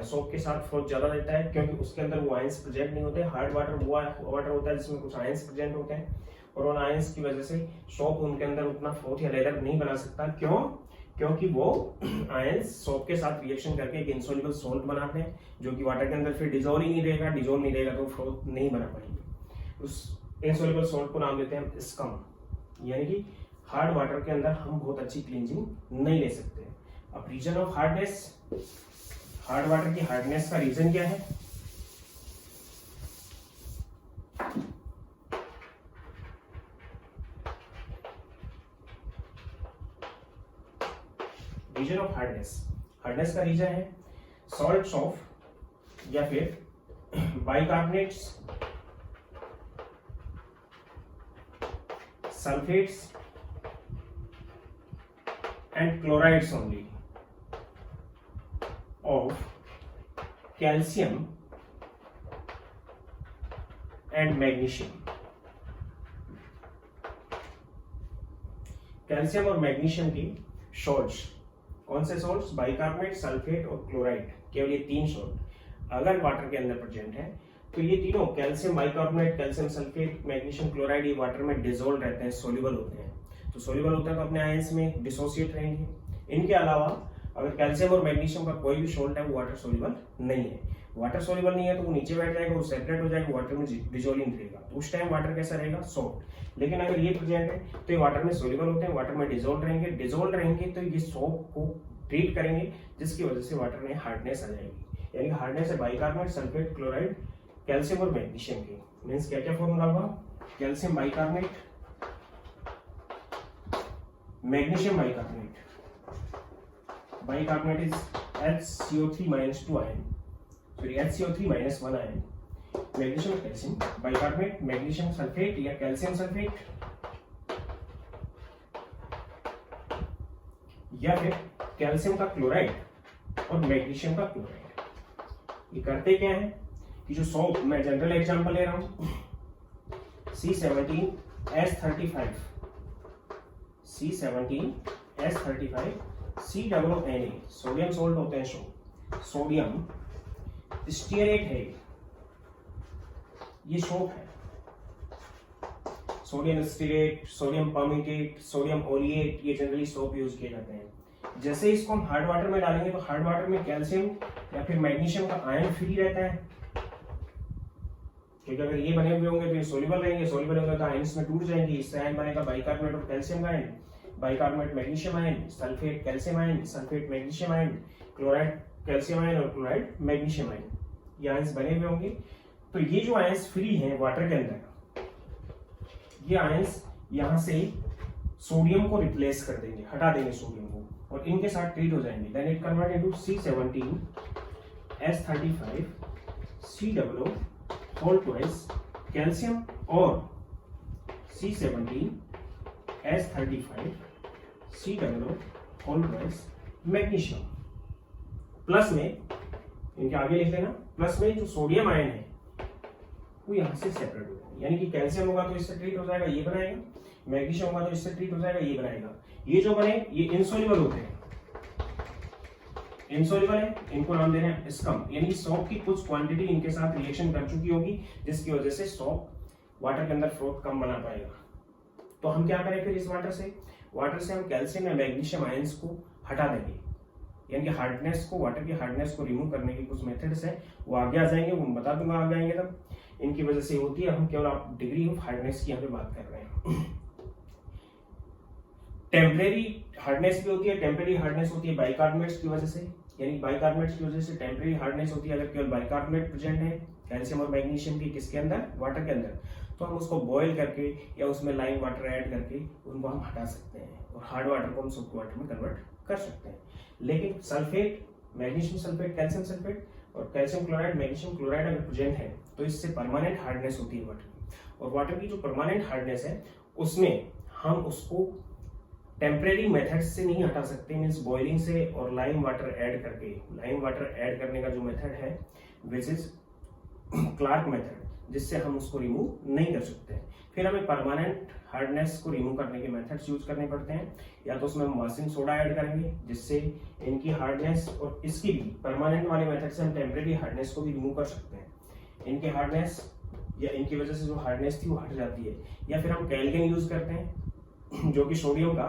सोप के साथ फ्रोथ ज्यादा देता है, क्योंकि उसके अंदर वो आयंस प्रेजेंट नहीं होते। हार्ड वाटर वो वाटर होता है जिसमें कुछ आयंस प्रेजेंट होते हैं, और उन आयंस की वजह से सोप उनके अंदर उतना फ्रोथ या लेदर नहीं बना सकता। क्यों? क्योंकि वो आयंस सोप के साथ रिएक्शन करके एक इंसॉल्युबल सॉल्ट बनाते हैं, जो कि वाटर के अंदर फिर डिजोल्व ही नहीं रहेगा, डिजोल्व नहीं रहेगा तो फ्रोथ नहीं बना पाएंगे। उस इंसॉल्युबल सॉल्ट को नाम देते हैं स्कम। यानी कि हार्ड वाटर के अंदर हम बहुत अच्छी क्लींजिंग नहीं ले सकते। अब reason of hardness, hard water की हार्डनेस का रीजन क्या है? रीजन ऑफ हार्डनेस, हार्डनेस का रीजन है सॉल्ट्स ऑफ या फिर bicarbonates, sulphates and chlorides only of calcium and magnesium. Calcium और मैग्नीशियम की सॉल्ट्स, कौन से सॉल्ट्स? बाइकार्बोनेट, सल्फेट और क्लोराइड, केवल ये तीन सॉल्ट अगर वाटर के अंदर प्रेजेंट है तो ये तीनों calcium bicarbonate, calcium sulphate, magnesium chloride, ये वाटर में डिसॉल्व रहते हैं, सोल्यूबल होते हैं। तो सोल्यूबल होते हैं तो अपने आयंस में डिसोसिएट रहेंगे। इनके अलावा अगर कैल्शियम और मैग्नीशियम का कोई भी सॉल्ट है वो वाटर सोल्यूबल नहीं है, वाटर सोल्यूबल नहीं है तो वो नीचे बैठ जाएगा, वो सेपरेट हो जाएगा, वाटर में डिजोल्विंग रहेगा, तो उस टाइम वाटर कैसा रहेगा? सॉफ्ट। लेकिन अगर ये प्रेजेंट है तो ये वाटर में सोल्यूबल होते हैं, वाटर में डिजोल्व रहेंगे, डिजोल्व रहेंगे तो ये सोप को ट्रीट करेंगे, जिसकी वजह से वाटर में हार्डनेस आ जाएगी। यानी कि हार्डनेस है बाइकार्बोनेट, सल्फेट, क्लोराइड, कैल्शियम और मैग्नीशियम की। मीन्स क्या क्या फॉर्मूला हुआ? Calcium bicarbonate, magnesium bicarbonate, bicarbonate is HCO3 - 2 ion, sorry HCO3 - 1 ion, magnesium calcium bicarbonate, magnesium sulphate या कैल्शियम सल्फेट, या फिर कैल्शियम का क्लोराइड और मैग्नीशियम का क्लोराइड। ये करते क्या है कि जो सोप, मैं जनरल एग्जांपल ले रहा हूं, C17H35, C17H35 COONA, sodium salt होते हैं, सोडियम स्टीयरेट है, ये सोप है। सोडियम स्टीरेट, सोडियम परमेटेट, सोडियम ओलिएट, ये जनरली सोप यूज किए जाते हैं। जैसे इसको हम हार्ड वाटर में डालेंगे तो हार्ड वाटर में कैल्शियम या फिर मैग्नीशियम का आयन फ्री रहता है, क्योंकि अगर ये बने हुए होंगे तो ये सोल्यूबल रहेंगे, सोल्यूबल होंगे तो आयंस में टूट जाएंगे, इससे आयन बनेगा बाइकार्बोनेट और कैल्शियम का ion, bicarbonate magnesium ion, sulphate calcium ion, sulphate magnesium ion, chloride calcium ion और क्लोराइड मैग्नीशियम आयन, ये आयंस बने हुए होंगे। तो ये जो आयंस फ्री हैं वाटर के अंदर, ये आयंस यहाँ से सोडियम को रिप्लेस कर देंगे, हटा देंगे सोडियम को, और इनके साथ ट्रीट हो जाएंगे। Then it convert into C17H35 COO whole twice calcium और C17H35 COO whole twice magnesium. Plus में इनके आगे लिख देना, प्लस में जो सोडियम आयन है वो यहाँ से सेपरेट हो जाएगा, यानी कि कैल्शियम होगा तो इससे ट्रीट हो जाएगा, ये बनाएगा, मैग्नीशियम होगा तो इससे ट्रीट हो जाएगा, ये बनाएगा। ये जो बने ये इनसोल्युबल होते हैं, इनसोल्युबल है, इनको नाम देना है स्कम, यानी सॉप की कुछ क्वांटिटी इनके साथ रिएक्शन कर चुकी होगी जिसकी वजह से सॉप वाटर के अंदर फ्रोथ कम बना पाएगा। तो हम क्या करें फिर इस वाटर से हम कैल्शियम या मैग्नीशियम आयंस को हटा देंगे, यानी कि हार्डनेस को, वाटर की हार्डनेस को रिमूव करने के कुछ मेथड्स हैं, वो आगे आ जाएंगे, वो बता दूंगा आगे आएंगे तब। इनकी वजह से होती है, हम केवल आप डिग्री ऑफ हार्डनेस की यहाँ पे बात कर रहे हैं। टेम्परेरी हार्डनेस भी होती है, टेम्परेरी हार्डनेस होती है बाइकार्बोनेट्स की वजह से, यानी बाइकार्बोनेट्स की वजह से टेम्परेरी हार्डनेस होती है। अगर केवल बाइकार्बोनेट प्रेजेंट है कैल्शियम और मैग्नीशियम की किसके अंदर, वाटर के अंदर, तो हम उसको बॉईल करके या उसमें लाइम वाटर ऐड करके उनको हम हटा सकते हैं और हार्ड वाटर को हम सॉफ्ट वाटर में कन्वर्ट कर सकते हैं। लेकिन sulphate, magnesium sulphate, calcium sulphate और कैल्शियम क्लोराइड, मैग्नीशियम क्लोराइड अगर प्रेजेंट है तो इससे परमानेंट हार्डनेस होती है वाटर की, और वाटर की जो परमानेंट हार्डनेस है उसमें हम उसको टेम्परेरी मेथड से नहीं हटा सकते, मीन्स बॉइलिंग से और लाइम वाटर ऐड करके। लाइम वाटर ऐड करने का जो मेथड है विच इज क्लार्क मेथड, जिससे हम उसको रिमूव नहीं कर सकते। फिर हमें परमानेंट हार्डनेस को रिमूव करने के मेथड्स यूज करने पड़ते हैं, या तो उसमें हम वाशिंग सोडा ऐड करेंगे जिससे इनकी हार्डनेस और इसकी भी परमानेंट वाले मेथड से हम टेम्परेरी हार्डनेस को भी रिमूव कर सकते हैं। इनकी हार्डनेस या इनकी वजह से जो हार्डनेस थी वो हट जाती है, या फिर हम कैल्केन यूज करते हैं जो कि सोडियम का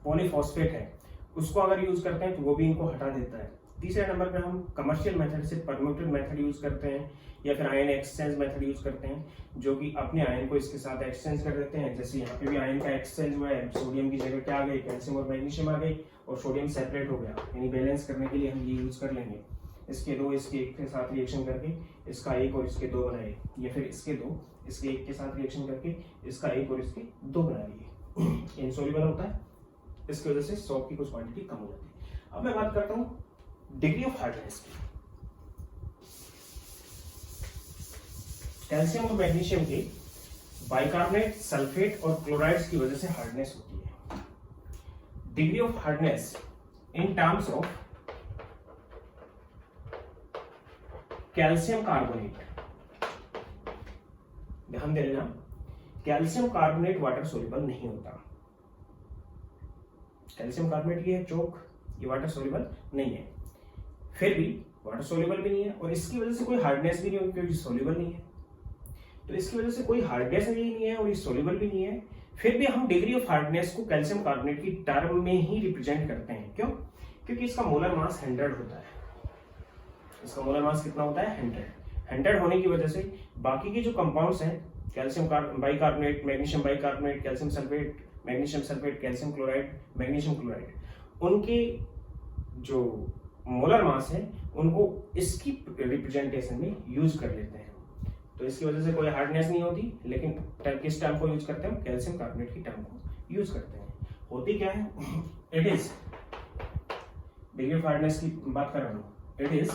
पॉलीफॉस्फेट है, उसको अगर यूज करते हैं तो वो भी इनको हटा देता है। तीसरे नंबर पे हम कमर्शियल मेथड से परम्यूटेड मेथड यूज करते हैं, या फिर आयन एक्सचेंज मेथड यूज करते हैं जो कि अपने आयन को इसके साथ एक्सचेंज कर देते हैं। जैसे यहाँ पे भी आयन का एक्सचेंज हुआ है, सोडियम की जगह क्या आ गई, कैल्शियम और मैग्नीशियम आ गई और सोडियम सेपरेट हो गया, यानी बैलेंस करने के लिए हम ये यूज कर लेंगे। इसके दो इसके एक के साथ रिएक्शन करके इसका एक और इसके दो बनाए, या फिर इसके दो इसके एक के साथ रिएक्शन करके इसका एक और इसके दो बना लिए। इनसोल्युबल होता है, इसकी वजह से सॉल्ट की कुछ क्वांटिटी कम हो जाती है। अब मैं बात करता हूँ डिग्री ऑफ हार्डनेस की। कैल्शियम और मैग्नीशियम के बाइकार्बोनेट, सल्फेट और क्लोराइड्स की वजह से हार्डनेस होती है। Degree of hardness in terms of calcium carbonate, ध्यान दे लेना, कैल्शियम कार्बोनेट वाटर सोल्यूबल नहीं होता। कैल्शियम कार्बोनेट ये है चौक, ये वाटर सोल्यूबल नहीं है, फिर भी वाटर सोल्यूबल भी नहीं है और इसकी वजह से कोई हार्डनेस भी नहीं होगी क्योंकि सोल्यूबल नहीं है। तो इसकी वजह से कोई हार्डनेस भी नहीं है और ये सोल्यूबल भी नहीं है, फिर भी हम डिग्री ऑफ हार्डनेस को कैल्शियम कार्बोनेट की टर्म में ही रिप्रेजेंट करते हैं। क्यों? क्योंकि इसका मोलर मास 100 होता है। इसका मोलर मास कितना होता है? 100 होने की वजह से बाकी के जो कंपाउंड्स हैं, calcium bicarbonate, magnesium bicarbonate, calcium sulphate, magnesium sulphate, calcium chloride, magnesium chloride, उनके जो मोलर मास है उनको इसकी रिप्रेजेंटेशन में यूज कर लेते हैं। तो इसकी वजह से कोई हार्डनेस नहीं होती, लेकिन किस टर्म को यूज करते हैं? कैल्शियम कार्बोनेट की टर्म को यूज करते हैं। होती क्या है? It is degree of hardness की बात कर रहा हूं, it is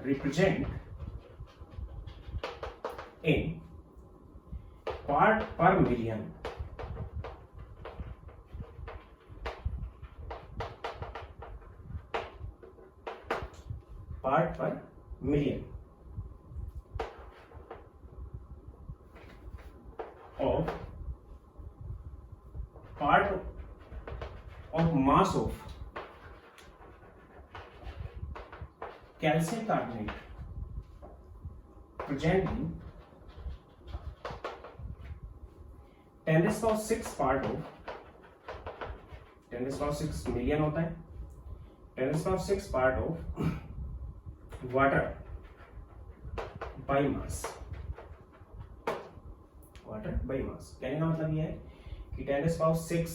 represent in part पर मिलियन, पार्ट पर million of part of mass of calcium carbonate present in 10⁶ part of 10⁶ million होता है, 10⁶ part of water by mass। Water by mass कहने का मतलब यह है कि 10⁶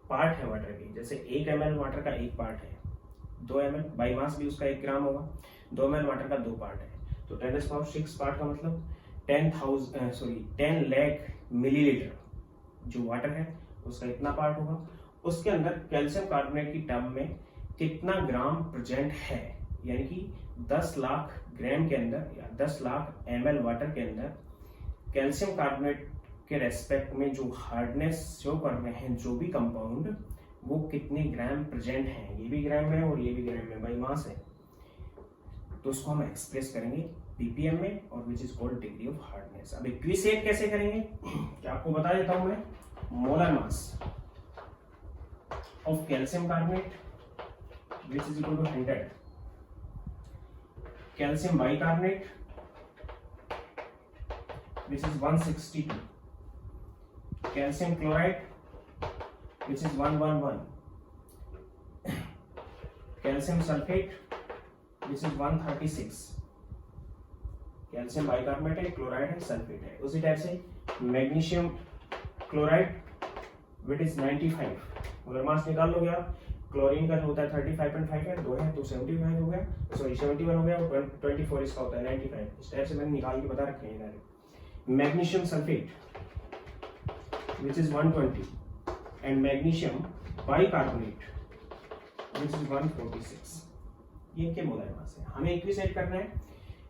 पार्ट है वाटर के। जैसे 1 ml वाटर का एक पार्ट है, 2 ml बाई मास भी उसका 1 ग्राम होगा, 2 ml वाटर का 2 पार्ट है, तो 10⁶ पार्ट का मतलब 10 लाख मिलीलीटर जो वाटर है उसका इतना पार्ट होगा। उसके अंदर कैल्शियम कार्बोनेट की टर्म में कितना ग्राम प्रेजेंट है, यानी कि 10 लाख ग्राम के अंदर या 10 लाख ml वाटर के अंदर कैल्शियम कार्बोनेट के रेस्पेक्ट में जो हार्डनेस शो कर रहे हैं जो भी कंपाउंड, वो कितने ग्राम प्रेजेंट हैं, ये भी ग्राम में और ये भी ग्राम में, बाई मास है। तो उसको हम एक्सप्रेस करेंगे ppm में और which is called degree of hardness. अब इक्विसेट कैसे करेंगे क्या आपको बता देता हूं मैं। Molar mass of calcium carbonate which is equal to 100, calcium bicarbonate which is 162, calcium chloride which is 111, calcium sulfate which is 136, calcium bicarbonate है, chloride है, sulfate है। उसी टाइप से magnesium chloride which is 95, molar mass निकाल लोगे आप। क्लोरीन का जो होता है 35.5 है, 2 है तो 75 हो गया, सॉरी 71 हो गया, और 24 इसका होता है 95। इस टाइप से मैंने निकाल के बता रखे हैं। Magnesium sulfate which is 120 and magnesium bicarbonate which is 146, ये इनके मोलर मास है। हमें इक्विसेट करना है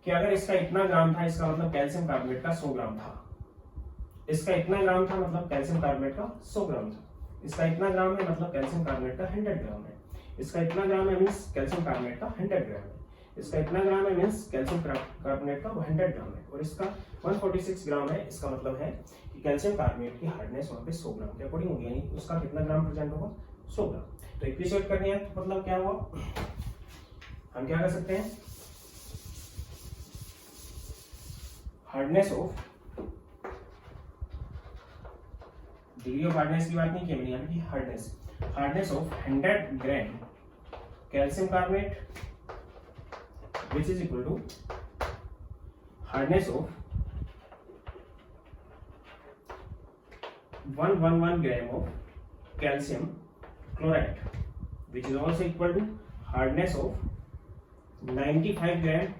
कि अगर इसका इतना ग्राम था, इसका मतलब कैल्शियम कार्बोनेट का 100 ग्राम था। इसका इतना ग्राम था मतलब कैल्शियम कार्बोनेट का 100 ग्राम था। इसका इतना ग्राम है मतलब कैल्शियम कार्बोनेट का 100 ग्राम है। इसका इतना ग्राम है मीन्स कैल्शियम कार्बोनेट का 100 ग्राम है। इसका इतना ग्राम है मीन्स कैल्शियम कार्बोनेट का 100 ग्राम है, और इसका 146 ग्राम है। इसका मतलब है कि कैल्शियम कार्बोनेट की हार्डनेस वहां पे 100 ग्राम के अकॉर्डिंग होगी, यानी उसका कितना ग्राम प्रेजेंट होगा 100 ग्राम। तो इक्विसेट करनी है तो मतलब क्या हुआ, हम क्या कर सकते हैं, hardness of, degree of hardness की बात नहीं की मैंने, यहाँ की hardness of 100 gram calcium carbonate which is equal to hardness of 111 gram of calcium chloride which is also equal to hardness of 95 gram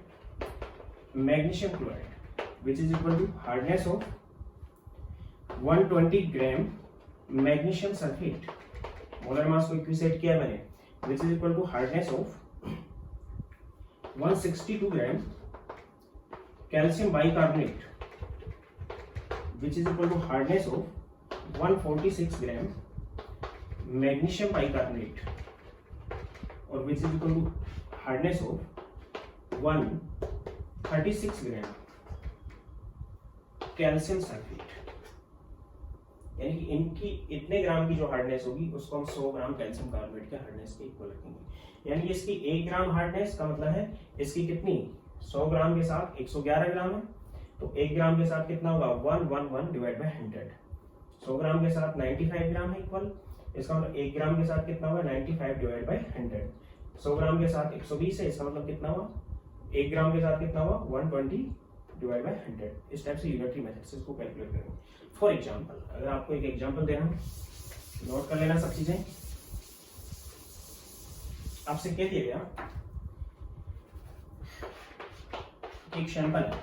magnesium chloride which is equal to hardness of 120 gram magnesium sulfate। Molar mass को इक्विसेट किया मैंने, which is equal to hardness of 162 gram calcium bicarbonate which is equal to hardness of 146 gram magnesium bicarbonate और which is equal to hardness of 136 gram calcium sulfate। यानी कि इनकी इतने ग्राम की जो हार्डनेस होगी उसको हम 100 ग्राम कैल्शियम कार्बोनेट के हार्डनेस के इक्वल रखेंगे। यानी इसकी 1 ग्राम हार्डनेस का मतलब है इसकी कितनी, 100 ग्राम के साथ 111 ग्राम है, तो 1 ग्राम के साथ कितना होगा 111 डिवाइड बाय 100। 100 ग्राम के साथ 95 ग्राम है इक्वल, इसका मतलब 1 ग्राम के साथ कितना होगा 95 डिवाइड बाय 100। 100 ग्राम के साथ 120 है, इसका मतलब कितना हुआ, 1 ग्राम के साथ कितना हुआ 120 डिवाइड बाय 100। इस टाइप से यूनिटरी मेथड से इसको कैलकुलेट करेंगे। फॉर एग्जांपल, अगर आपको एक एग्जांपल देना, नोट कर लेना सब चीजें। आपसे कह दिया गया एक सैंपल है,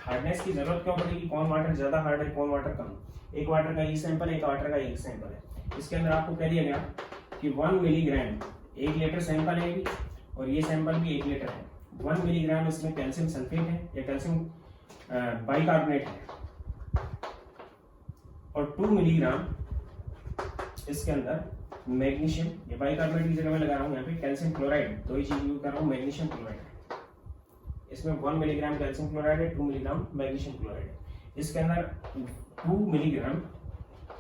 हार्डनेस की जरूरत क्यों पड़ेगी, कौन वाटर ज्यादा हार्ड है कौन वाटर कम। एक वाटर का ये सैंपल है, एक वाटर का ये सैंपल है। इसके अंदर आपको कह दिया गया कि 1 मिलीग्राम, 1 लीटर सैंपल है और ये सैंपल भी 1 लीटर है। 1 मिलीग्राम इसमें कैल्शियम सल्फेट है या कैल्शियम बाइकार्बोनेट है, और 2 मिलीग्राम इसके अंदर मैग्नीशियम, ये बाइकार्बोनेट की जगह मैं लगा रहा हूँ यहाँ पे कैल्शियम क्लोराइड, दो ही चीज यूज कर रहा हूँ, मैग्नीशियम क्लोराइड। इसमें 1 मिलीग्राम कैल्शियम क्लोराइड है, 2 मिलीग्राम मैग्नीशियम क्लोराइड है। इसके अंदर 2 मिलीग्राम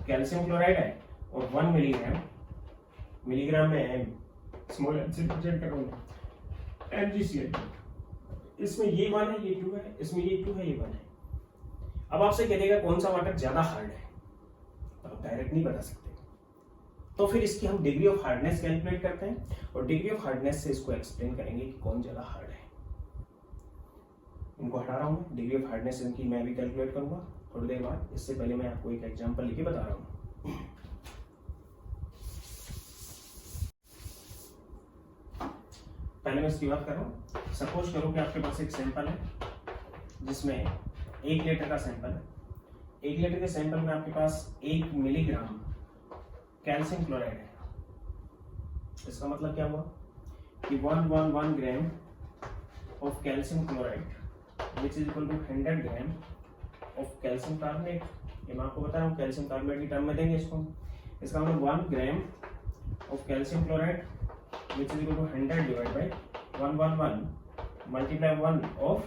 कैल्शियम क्लोराइड है और 1 मिलीग्राम में स्मॉल एन से रिप्रेजेंट कर रहा हूँ MgCl। इसमें ये 1 है, ये 2 है, इसमें ये 2 है, ये 1 है। अब आपसे कह देगा कौन सा वाटर ज्यादा हार्ड है, तो आप डायरेक्ट नहीं बता सकते, तो फिर इसकी हम डिग्री ऑफ हार्डनेस कैलकुलेट करते हैं और डिग्री ऑफ हार्डनेस से इसको एक्सप्लेन करेंगे कि कौन ज्यादा हार्ड है। इनको हटा रहा हूँ, डिग्री ऑफ हार्डनेस इनकी मैं भी कैलकुलेट करूंगा थोड़ी देर बाद। इससे पहले मैं आपको एक एग्जांपल लेके बता रहा हूँ। पहले मैं इसकी बात कर रहा हूँ। सपोज करो कि आपके पास एक सैंपल है जिसमें 1 लीटर का सैंपल है। 1 लीटर के सैंपल में आपके पास 1 मिलीग्राम कैल्शियम क्लोराइड है। इसका मतलब क्या हुआ कि 111 gram of calcium chloride which is equal to 100 gram of calcium carbonate. ये मैं आपको बता रहा हूँ, कैल्शियम कार्बोनेट की टर्म में देंगे इसको। इसका मतलब 1 gram of calcium chloride which is equal to 100 divide by 111 multiply 1 of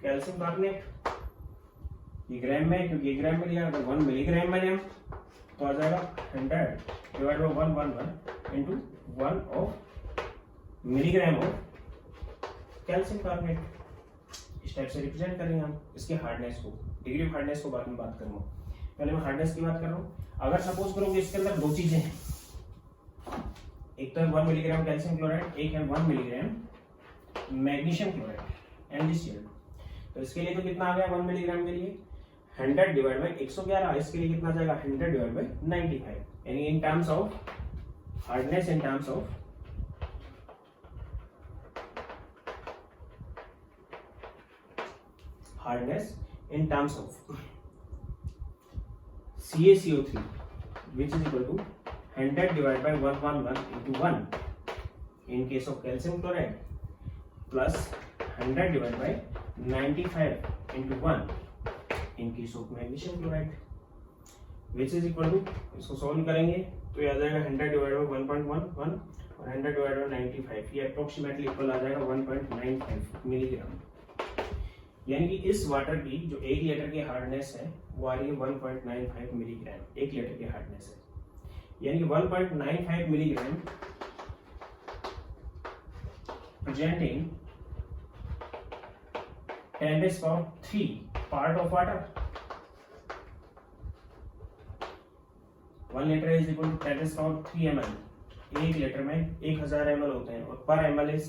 calcium carbonate, ये ग्राम में, क्योंकि ये ग्राम में लिया, अगर 1 मिलीग्राम में लिया तो आ जाएगा 100 divide by 111 into 1 of milligram of calcium carbonate. इस टाइप से रिप्रेजेंट करेंगे हम इसके हार्डनेस को। डिग्री ऑफ हार्डनेस को बाद में बात करूंगा, पहले मैं हार्डनेस की बात कर रहा हूँ। अगर सपोज करो कि इसके अंदर दो चीजें हैं, एक तो है 1 मिलीग्राम कैल्शियम क्लोराइड, एक है 1 मिलीग्राम मैग्नीशियम क्लोराइड NaCl। तो इसके लिए तो कितना आ गया 1 मिलीग्राम के लिए 100 डिवाइड बाई 111, इसके लिए कितना जाएगा 100 डिवाइड बाई 95, यानी in terms of hardness, in terms of hardness in terms of CaCO3 which is equal to 100 divided by 111 into 1 in case of calcium chloride plus 100 divided by 95 into 1 in case of magnesium chloride which is equal to, इसको सॉल्व करेंगे तो ये आ जाएगा 100 डिवाइड बाई 1.11 और 100 डिवाइड बाई 95, ये अप्रोक्सीमेटली इक्वल आ जाएगा 1.95 मिलीग्राम। यानी कि इस वाटर की जो 1 लीटर की हार्डनेस है वो आ रही है 1.95 मिलीग्राम, 1 लीटर की हार्डनेस है। यानी कि 1.95 milligram presenting 10⁻³ part of water. 1 litre is equal to 10⁻³ ml। 1 litre में 1000 ml होते हैं और पर ml इज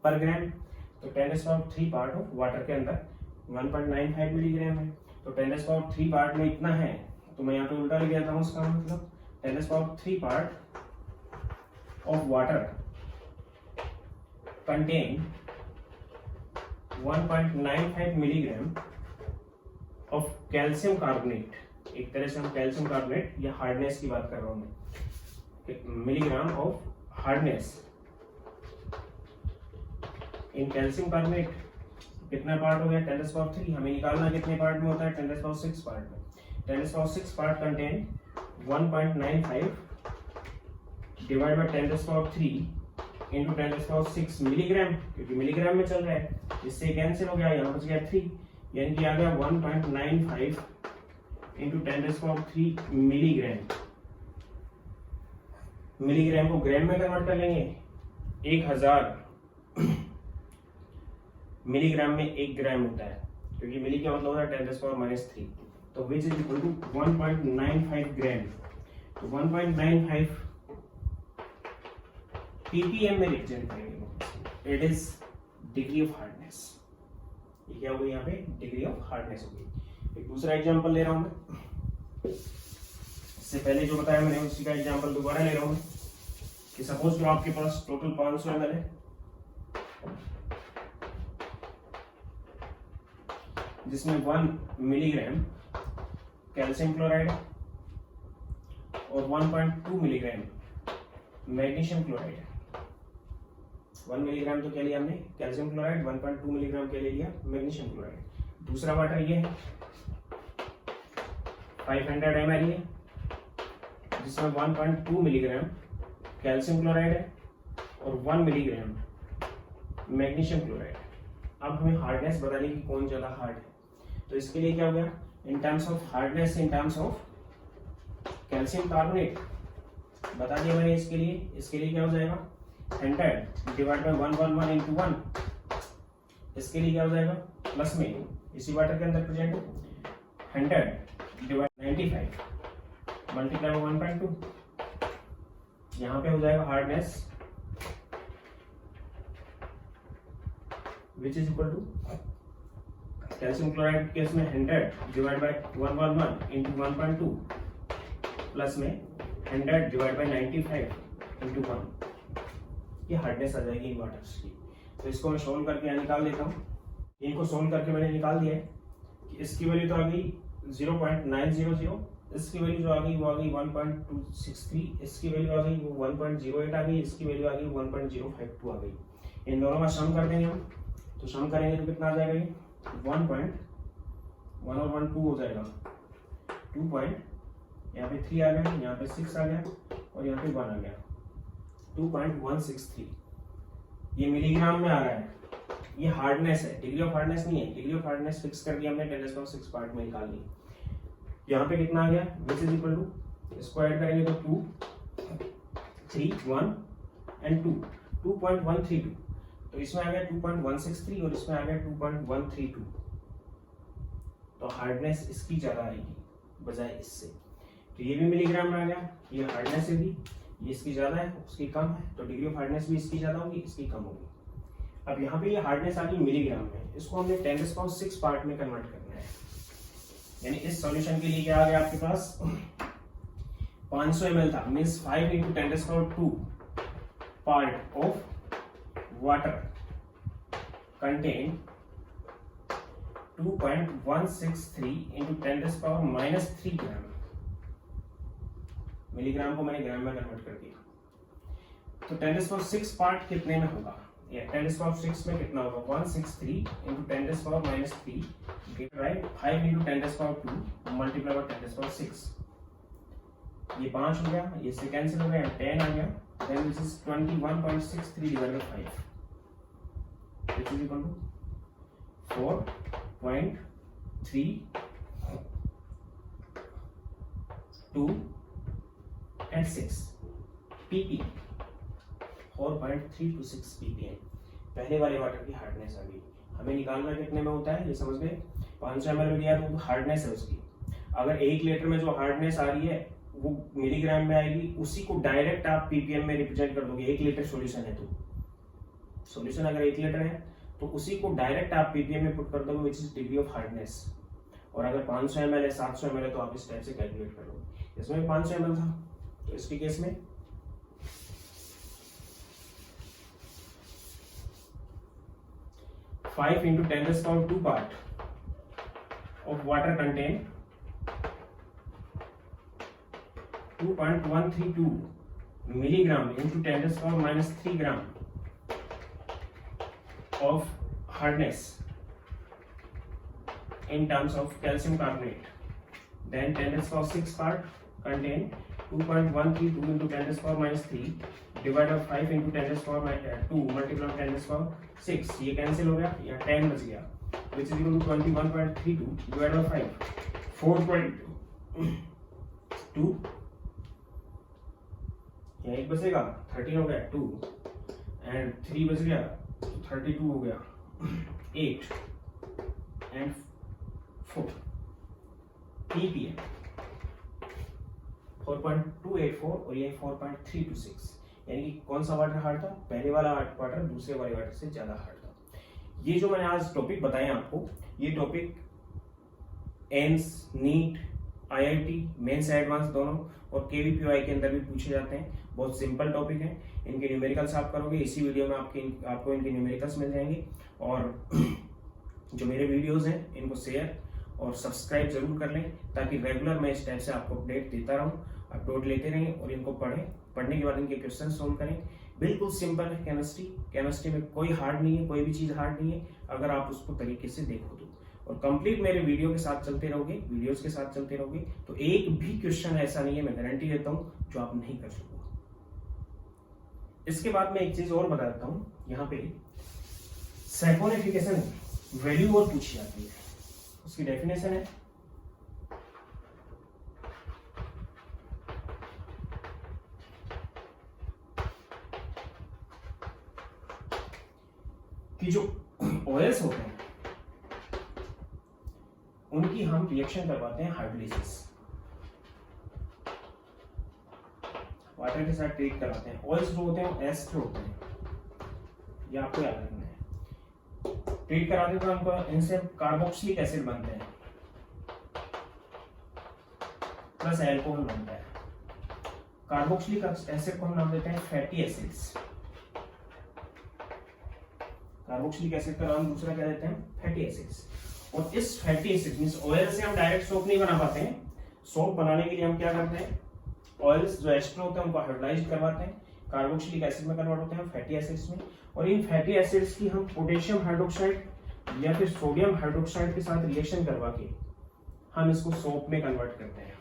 पर ग्राम, तो 10⁻³ पार्ट ऑफ वाटर के अंदर 1.95 मिलीग्राम है। तो 10⁻³ पार्ट में इतना है, तो मैं यहाँ पे उल्टा लिख देता हूँ, उसका मतलब 10⁻³ part of water contain 1.95 milligram of calcium carbonate. एक तरह से हम कैल्शियम कार्बोनेट या हार्डनेस की बात कर रहा हूं मैं, milligram of hardness in calcium carbonate. कितना पार्ट हो गया 10⁻³, हमें निकालना कितने पार्ट में होता है 10⁻6 पार्ट में। 10⁻6 part contain 1.95 divide by 10⁻³ into 10⁻6 milligram, क्योंकि मिलीग्राम में चल रहा है, इससे कैंसिल हो गया, यहाँ बच गया 3, यानी कि आ गया 1.95 इंटू 10⁻³ मिलीग्राम। मिलीग्राम को ग्राम में कन्वर्ट कर लेंगे, 1000 मिलीग्राम में 1 ग्राम होता है, क्योंकि मिली का मतलब होता है 10⁻³ तो विच इज इक्वल टू 1.95 ग्राम। तो 1.95 ppm में रिप्रेजेंट करेंगे, it is degree of hardness. ये क्या होगी यहाँ पे डिग्री ऑफ हार्डनेस होगी। एक दूसरा एग्जांपल ले रहा हूं मैं, इससे पहले जो बताया मैंने उसी का एग्जांपल दोबारा ले रहा हूं कि सपोज जो आपके पास टोटल 500 ml है, जिसमें 1 मिलीग्राम कैल्शियम क्लोराइड और 1.2 मिलीग्राम मैग्नीशियम क्लोराइड। 1 मिलीग्राम तो क्या लिया हमने कैल्शियम क्लोराइड, 1.2 मिलीग्राम के लिए लिया मैग्नीशियम क्लोराइड। दूसरा वाटर ये है 500 ml है, जिसमें 1.2 मिलीग्राम कैल्शियम क्लोराइड है और 1 मिलीग्राम मैग्नीशियम क्लोराइड। अब हमें हार्डनेस बताने की कौन ज्यादा हार्ड है, तो इसके लिए क्या हो गया in terms of hardness, in terms of calcium carbonate बता दिया मैंने। इसके लिए क्या हो जाएगा 100 डिवाइड बाय 111 इंटू 1। इसके लिए क्या हो जाएगा प्लस में इसी वाटर के अंदर प्रेजेंट 100 डिवाइड 95 मल्टीप्लाई 1.2। यहाँ पे हो जाएगा hardness which is equal to calcium chloride case में 100 डिवाइड बाय 111 इंटू 1.2 प्लस में 100 डिवाइड बाय 95 इंटू 1। ये हार्डनेस आ जाएगी इन वाटर्स की। तो इसको मैं सोल्व करके यहाँ निकाल देता हूँ। इनको सोल्व करके मैंने निकाल दिया है कि इसकी वैल्यू तो आ गई 0.900, इसकी वैल्यू जो आ गई वो आ गई 1.263, इसकी वैल्यू आ गई वो 1.08 आ गई, इसकी वैल्यू आ गई 1.052 आ गई। इन दोनों का सम कर देंगे हम, तो सम करेंगे तो कितना आ जाएगा ये 1.1 और 1 2 हो जाएगा 2 पॉइंट, यहाँ पे 3 आ गया, यहाँ पे 6 आ गया और यहाँ पे 1 आ गया 2.163। ये मिलीग्राम में आ रहा है, ये हार्डनेस है, डिग्री ऑफ हार्डनेस नहीं है। डिग्री ऑफ हार्डनेस फिक्स कर दिया हमने 10⁻6 पार्ट में निकाल ली। यहाँ पे कितना आ गया, विच इज इक्वल टू, इसको ऐड करेंगे तो 2 3 1 एंड 2 2.132, तो इसमें आ गया 2.163 और इसमें आ गया 2.132। तो हार्डनेस इसकी ज्यादा आएगी बजाय इससे। तो ये भी मिलीग्राम में आ गया, ये हार्डनेस है भी, ये इसकी ज्यादा है उसकी कम है, तो डिग्री ऑफ हार्डनेस भी इसकी ज्यादा होगी इसकी कम होगी। अब यहाँ पे ये हार्डनेस आ गई मिलीग्राम में, इसको हमने 10⁻6 पार्ट में कन्वर्ट करना है। यानी इस सॉल्यूशन के लिए क्या आ गया आपके पास 500 ml था, means 5 × 10⁻2 part of water contain 2.163 × 10⁻³ gram. Milligram को मैंने ग्राम में कन्वर्ट कर दिया। तो 10⁻6 पार्ट कितने में होगा, या 10⁻6 में कितना होगा, 163 × 10⁻³ राइट, 5 × 10⁻2 मल्टीप्लाई बाय 10⁻6, ये 5 हो गया, ये से कैंसिल हो गया, 10 आ गया, then this is 21.63 divided by 5 which is equal to 4.32 and 6 ppm, 4.326 ppm। पहले वाले वाटर की हार्डनेस आ गई। हमें निकालना कितने में होता है ये समझ गए, 500 ml में दिया तो हार्डनेस है उसकी। अगर 1 लीटर में जो हार्डनेस आ रही है वो मिलीग्राम में आएगी, उसी को डायरेक्ट आप पीपीएम में रिप्रेजेंट कर दोगे। 1 लीटर सॉल्यूशन है तो सॉल्यूशन अगर 1 लीटर है तो उसी को डायरेक्ट आप पीपीएम में पुट कर दोगे, which is degree of hardness. और अगर 500 ml है 700 ml है तो आप इस टाइप से कैलकुलेट कर लोगे। इसमें 500 ml था तो इसके केस में 5 × 10⁻2 part of water contain 2.132 milligram into 10⁻³ gram of hardness in terms of calcium carbonate. Then 10⁻6 part contain 2.132 into 10⁻³ divided by 5 into 10⁻2 multiplied by 10⁻6, ये कैंसिल हो गया, या 10 बच गया, which is equal to 21.32 divided by 5, 4.2, यहाँ 1 बचेगा, 13 हो गया 2 एंड 3 बच गया 32 हो गया, 8 एंड 4 ppm, 4.284 और ये 4.326। यानी कि कौन सा वाटर हार्ड था, पहले वाला वाटर दूसरे वाले वाटर से ज्यादा हार्ड था। ये जो मैंने आज टॉपिक बताए आपको, ये topic AIIMS, NEET, IIT, mains advance दोनों और केवीपीवाई के अंदर भी पूछे जाते हैं। बहुत सिंपल टॉपिक है, इनके न्यूमेरिकल्स आप करोगे इसी वीडियो में आपको इनके न्यूमेरिकल्स मिल जाएंगे। और जो मेरे वीडियोस हैं इनको शेयर और सब्सक्राइब जरूर कर लें, ताकि रेगुलर मैं इस टाइप से आपको अपडेट देता रहूं, अपलोड लेते रहें और इनको पढ़ने के बाद इनके क्वेश्चन सोल्व करें। बिल्कुल सिंपल है केमिस्ट्री में कोई हार्ड नहीं है, कोई भी चीज हार्ड नहीं है अगर आप उसको तरीके से देखो तो। और कंप्लीट मेरे वीडियो के साथ चलते रहोगे, वीडियोस के साथ चलते रहोगे तो एक भी क्वेश्चन ऐसा नहीं है, मैं गारंटी देता हूं, जो आप नहीं कर सकोगे। इसके बाद मैं एक चीज और बता देता हूं, यहाँ पे सैपोनिफिकेशन वैल्यू और पूछी जाती है, उसकी डेफिनेशन है कि जो ऑयल्स होते हैं उनकी हम रिएक्शन करवाते हैं हाइड्रोलिसिस, वाटर के साथ ट्रीट करवाते हैं। ऑयल्स जो होते हैं एस्टर होते हैं, ये आपको याद रखना है। ट्रीट कराते तो हमको इनसे कार्बोक्सिलिक एसिड बनते हैं प्लस एल्कोहल बनता है। कार्बोक्सिलिक एसिड को हम नाम देते हैं फैटी एसिड्स, कार्बोक्सिलिक एसिड का नाम दूसरा क्या देते हैं, फैटी एसिड्स। और इस फैटी एसिड मींस ऑयल से हम डायरेक्ट सोप नहीं बना पाते हैं, सोप बनाने के लिए हम क्या करते हैं, ऑयल्स जो एस्टर होते हैं उनको हाइड्रोलाइज करवाते हैं, कार्बोक्सिलिक एसिड में कन्वर्ट होते हैं फैटी एसिड्स में। और इन फैटी एसिड्स की हम पोटेशियम हाइड्रोक्साइड या फिर सोडियम हाइड्रोक्साइड के साथ रिएक्शन करवा के हम इसको सोप में कन्वर्ट करते हैं।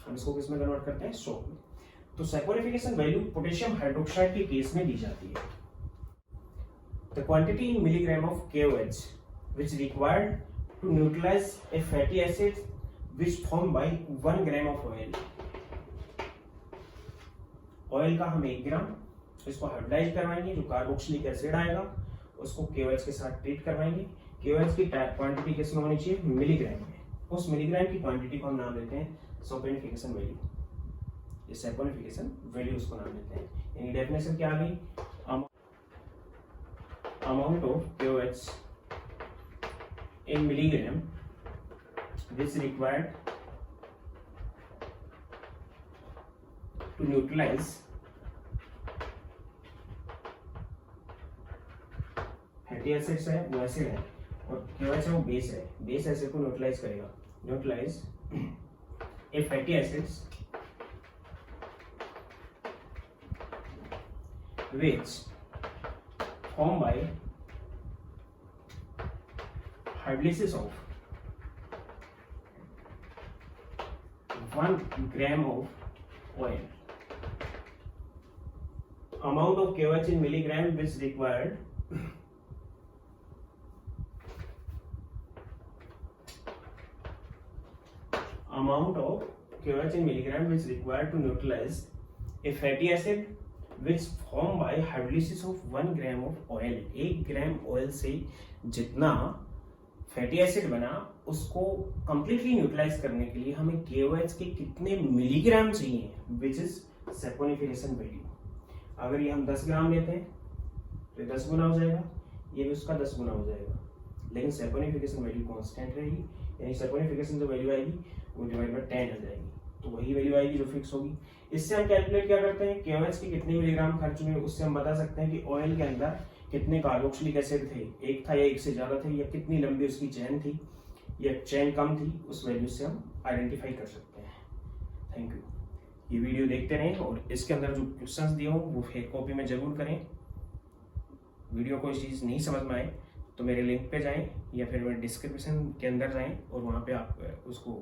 हम इसको किस में कन्वर्ट करते हैं, सोप में। तो सैपोनिफिकेशन वैल्यू पोटेशियम हाइड्रोक्साइड के केस में दी जाती है। The quantity in milligram of KOH which required to neutralize a fatty acid which formed by 1 gram of oil. Oil का हम 1 ग्राम इसको हाइड्रोलाइज करवाएंगे, जो कार्बोक्सिलिक एसिड आएगा उसको KOH के साथ ट्रीट करवाएंगे। KOH की क्वांटिटी किसमें होनी चाहिए? मिलीग्राम में। उस मिलीग्राम की क्वांटिटी को हम नाम देते हैं सैपोनिफिकेशन वैल्यू। ये सैपोनिफिकेशन वैल्यू उसको नाम देते हैं। यानी डेफिनेशन क्या आ गई? Amount of KOH in milligram which required to neutralize fatty acids है, वो एसिड है, और KOH है वो बेस है। बेस एसिड को न्यूट्रलाइज करेगा। Neutralize a fatty acids which formed by hydrolysis of 1 gram of oil. Amount of KOH in milligram which required amount of KOH in milligram which required to neutralize a fatty acid which formed by hydrolysis of 1 gram of oil. 1 gram oil से जितना फैटी एसिड बना उसको कंप्लीटली न्यूट्रलाइज करने के लिए हमें KOH के कितने मिलीग्राम चाहिए, विच इज सैपोनिफिकेशन वैल्यू। अगर ये हम 10 ग्राम लेते हैं तो 10 गुना हो जाएगा, ये भी उसका 10 गुना हो जाएगा, लेकिन सैपोनिफिकेशन वैल्यू कांस्टेंट रहेगी। यानी सैपोनिफिकेशन जो वैल्यू आएगी वो डिवाइड बाय 10 हो जाएगी, तो वही वैल्यू आएगी जो फिक्स होगी। इससे हम कैलकुलेट क्या करते हैं? KOH के कितने मिलीग्राम खर्च हुए उससे हम बता सकते हैं कि ऑयल के अंदर कितने कार्बोक्सिलिक एसिड थे, एक था या एक से ज्यादा थे, या कितनी लंबी उसकी चेन थी या चेन कम थी। उस वैल्यू से हम आइडेंटिफाई कर सकते हैं। Thank you. ये वीडियो देखते रहें और इसके अंदर जो क्वेश्चंस दिए हो वो फेक कॉपी में जरूर करें। वीडियो कोई चीज़ नहीं समझ में आए तो मेरे लिंक पे जाएं या फिर मेरे डिस्क्रिप्शन के अंदर जाएं और वहाँ पे आप उसको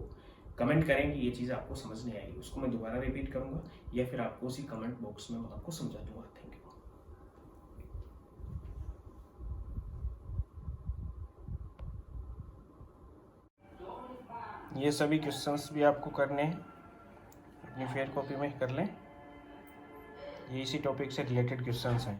कमेंट करें कि ये चीज़ आपको समझ नहीं आएगी। उसको मैं दोबारा रिपीट करूँगा या फिर आपको उसी कमेंट बॉक्स में आपको समझा दूंगा। Thank you. ये सभी क्वेश्चंस भी आपको करने हैं, अपनी फेयर कॉपी में कर लें। ये इसी टॉपिक से रिलेटेड क्वेश्चंस हैं।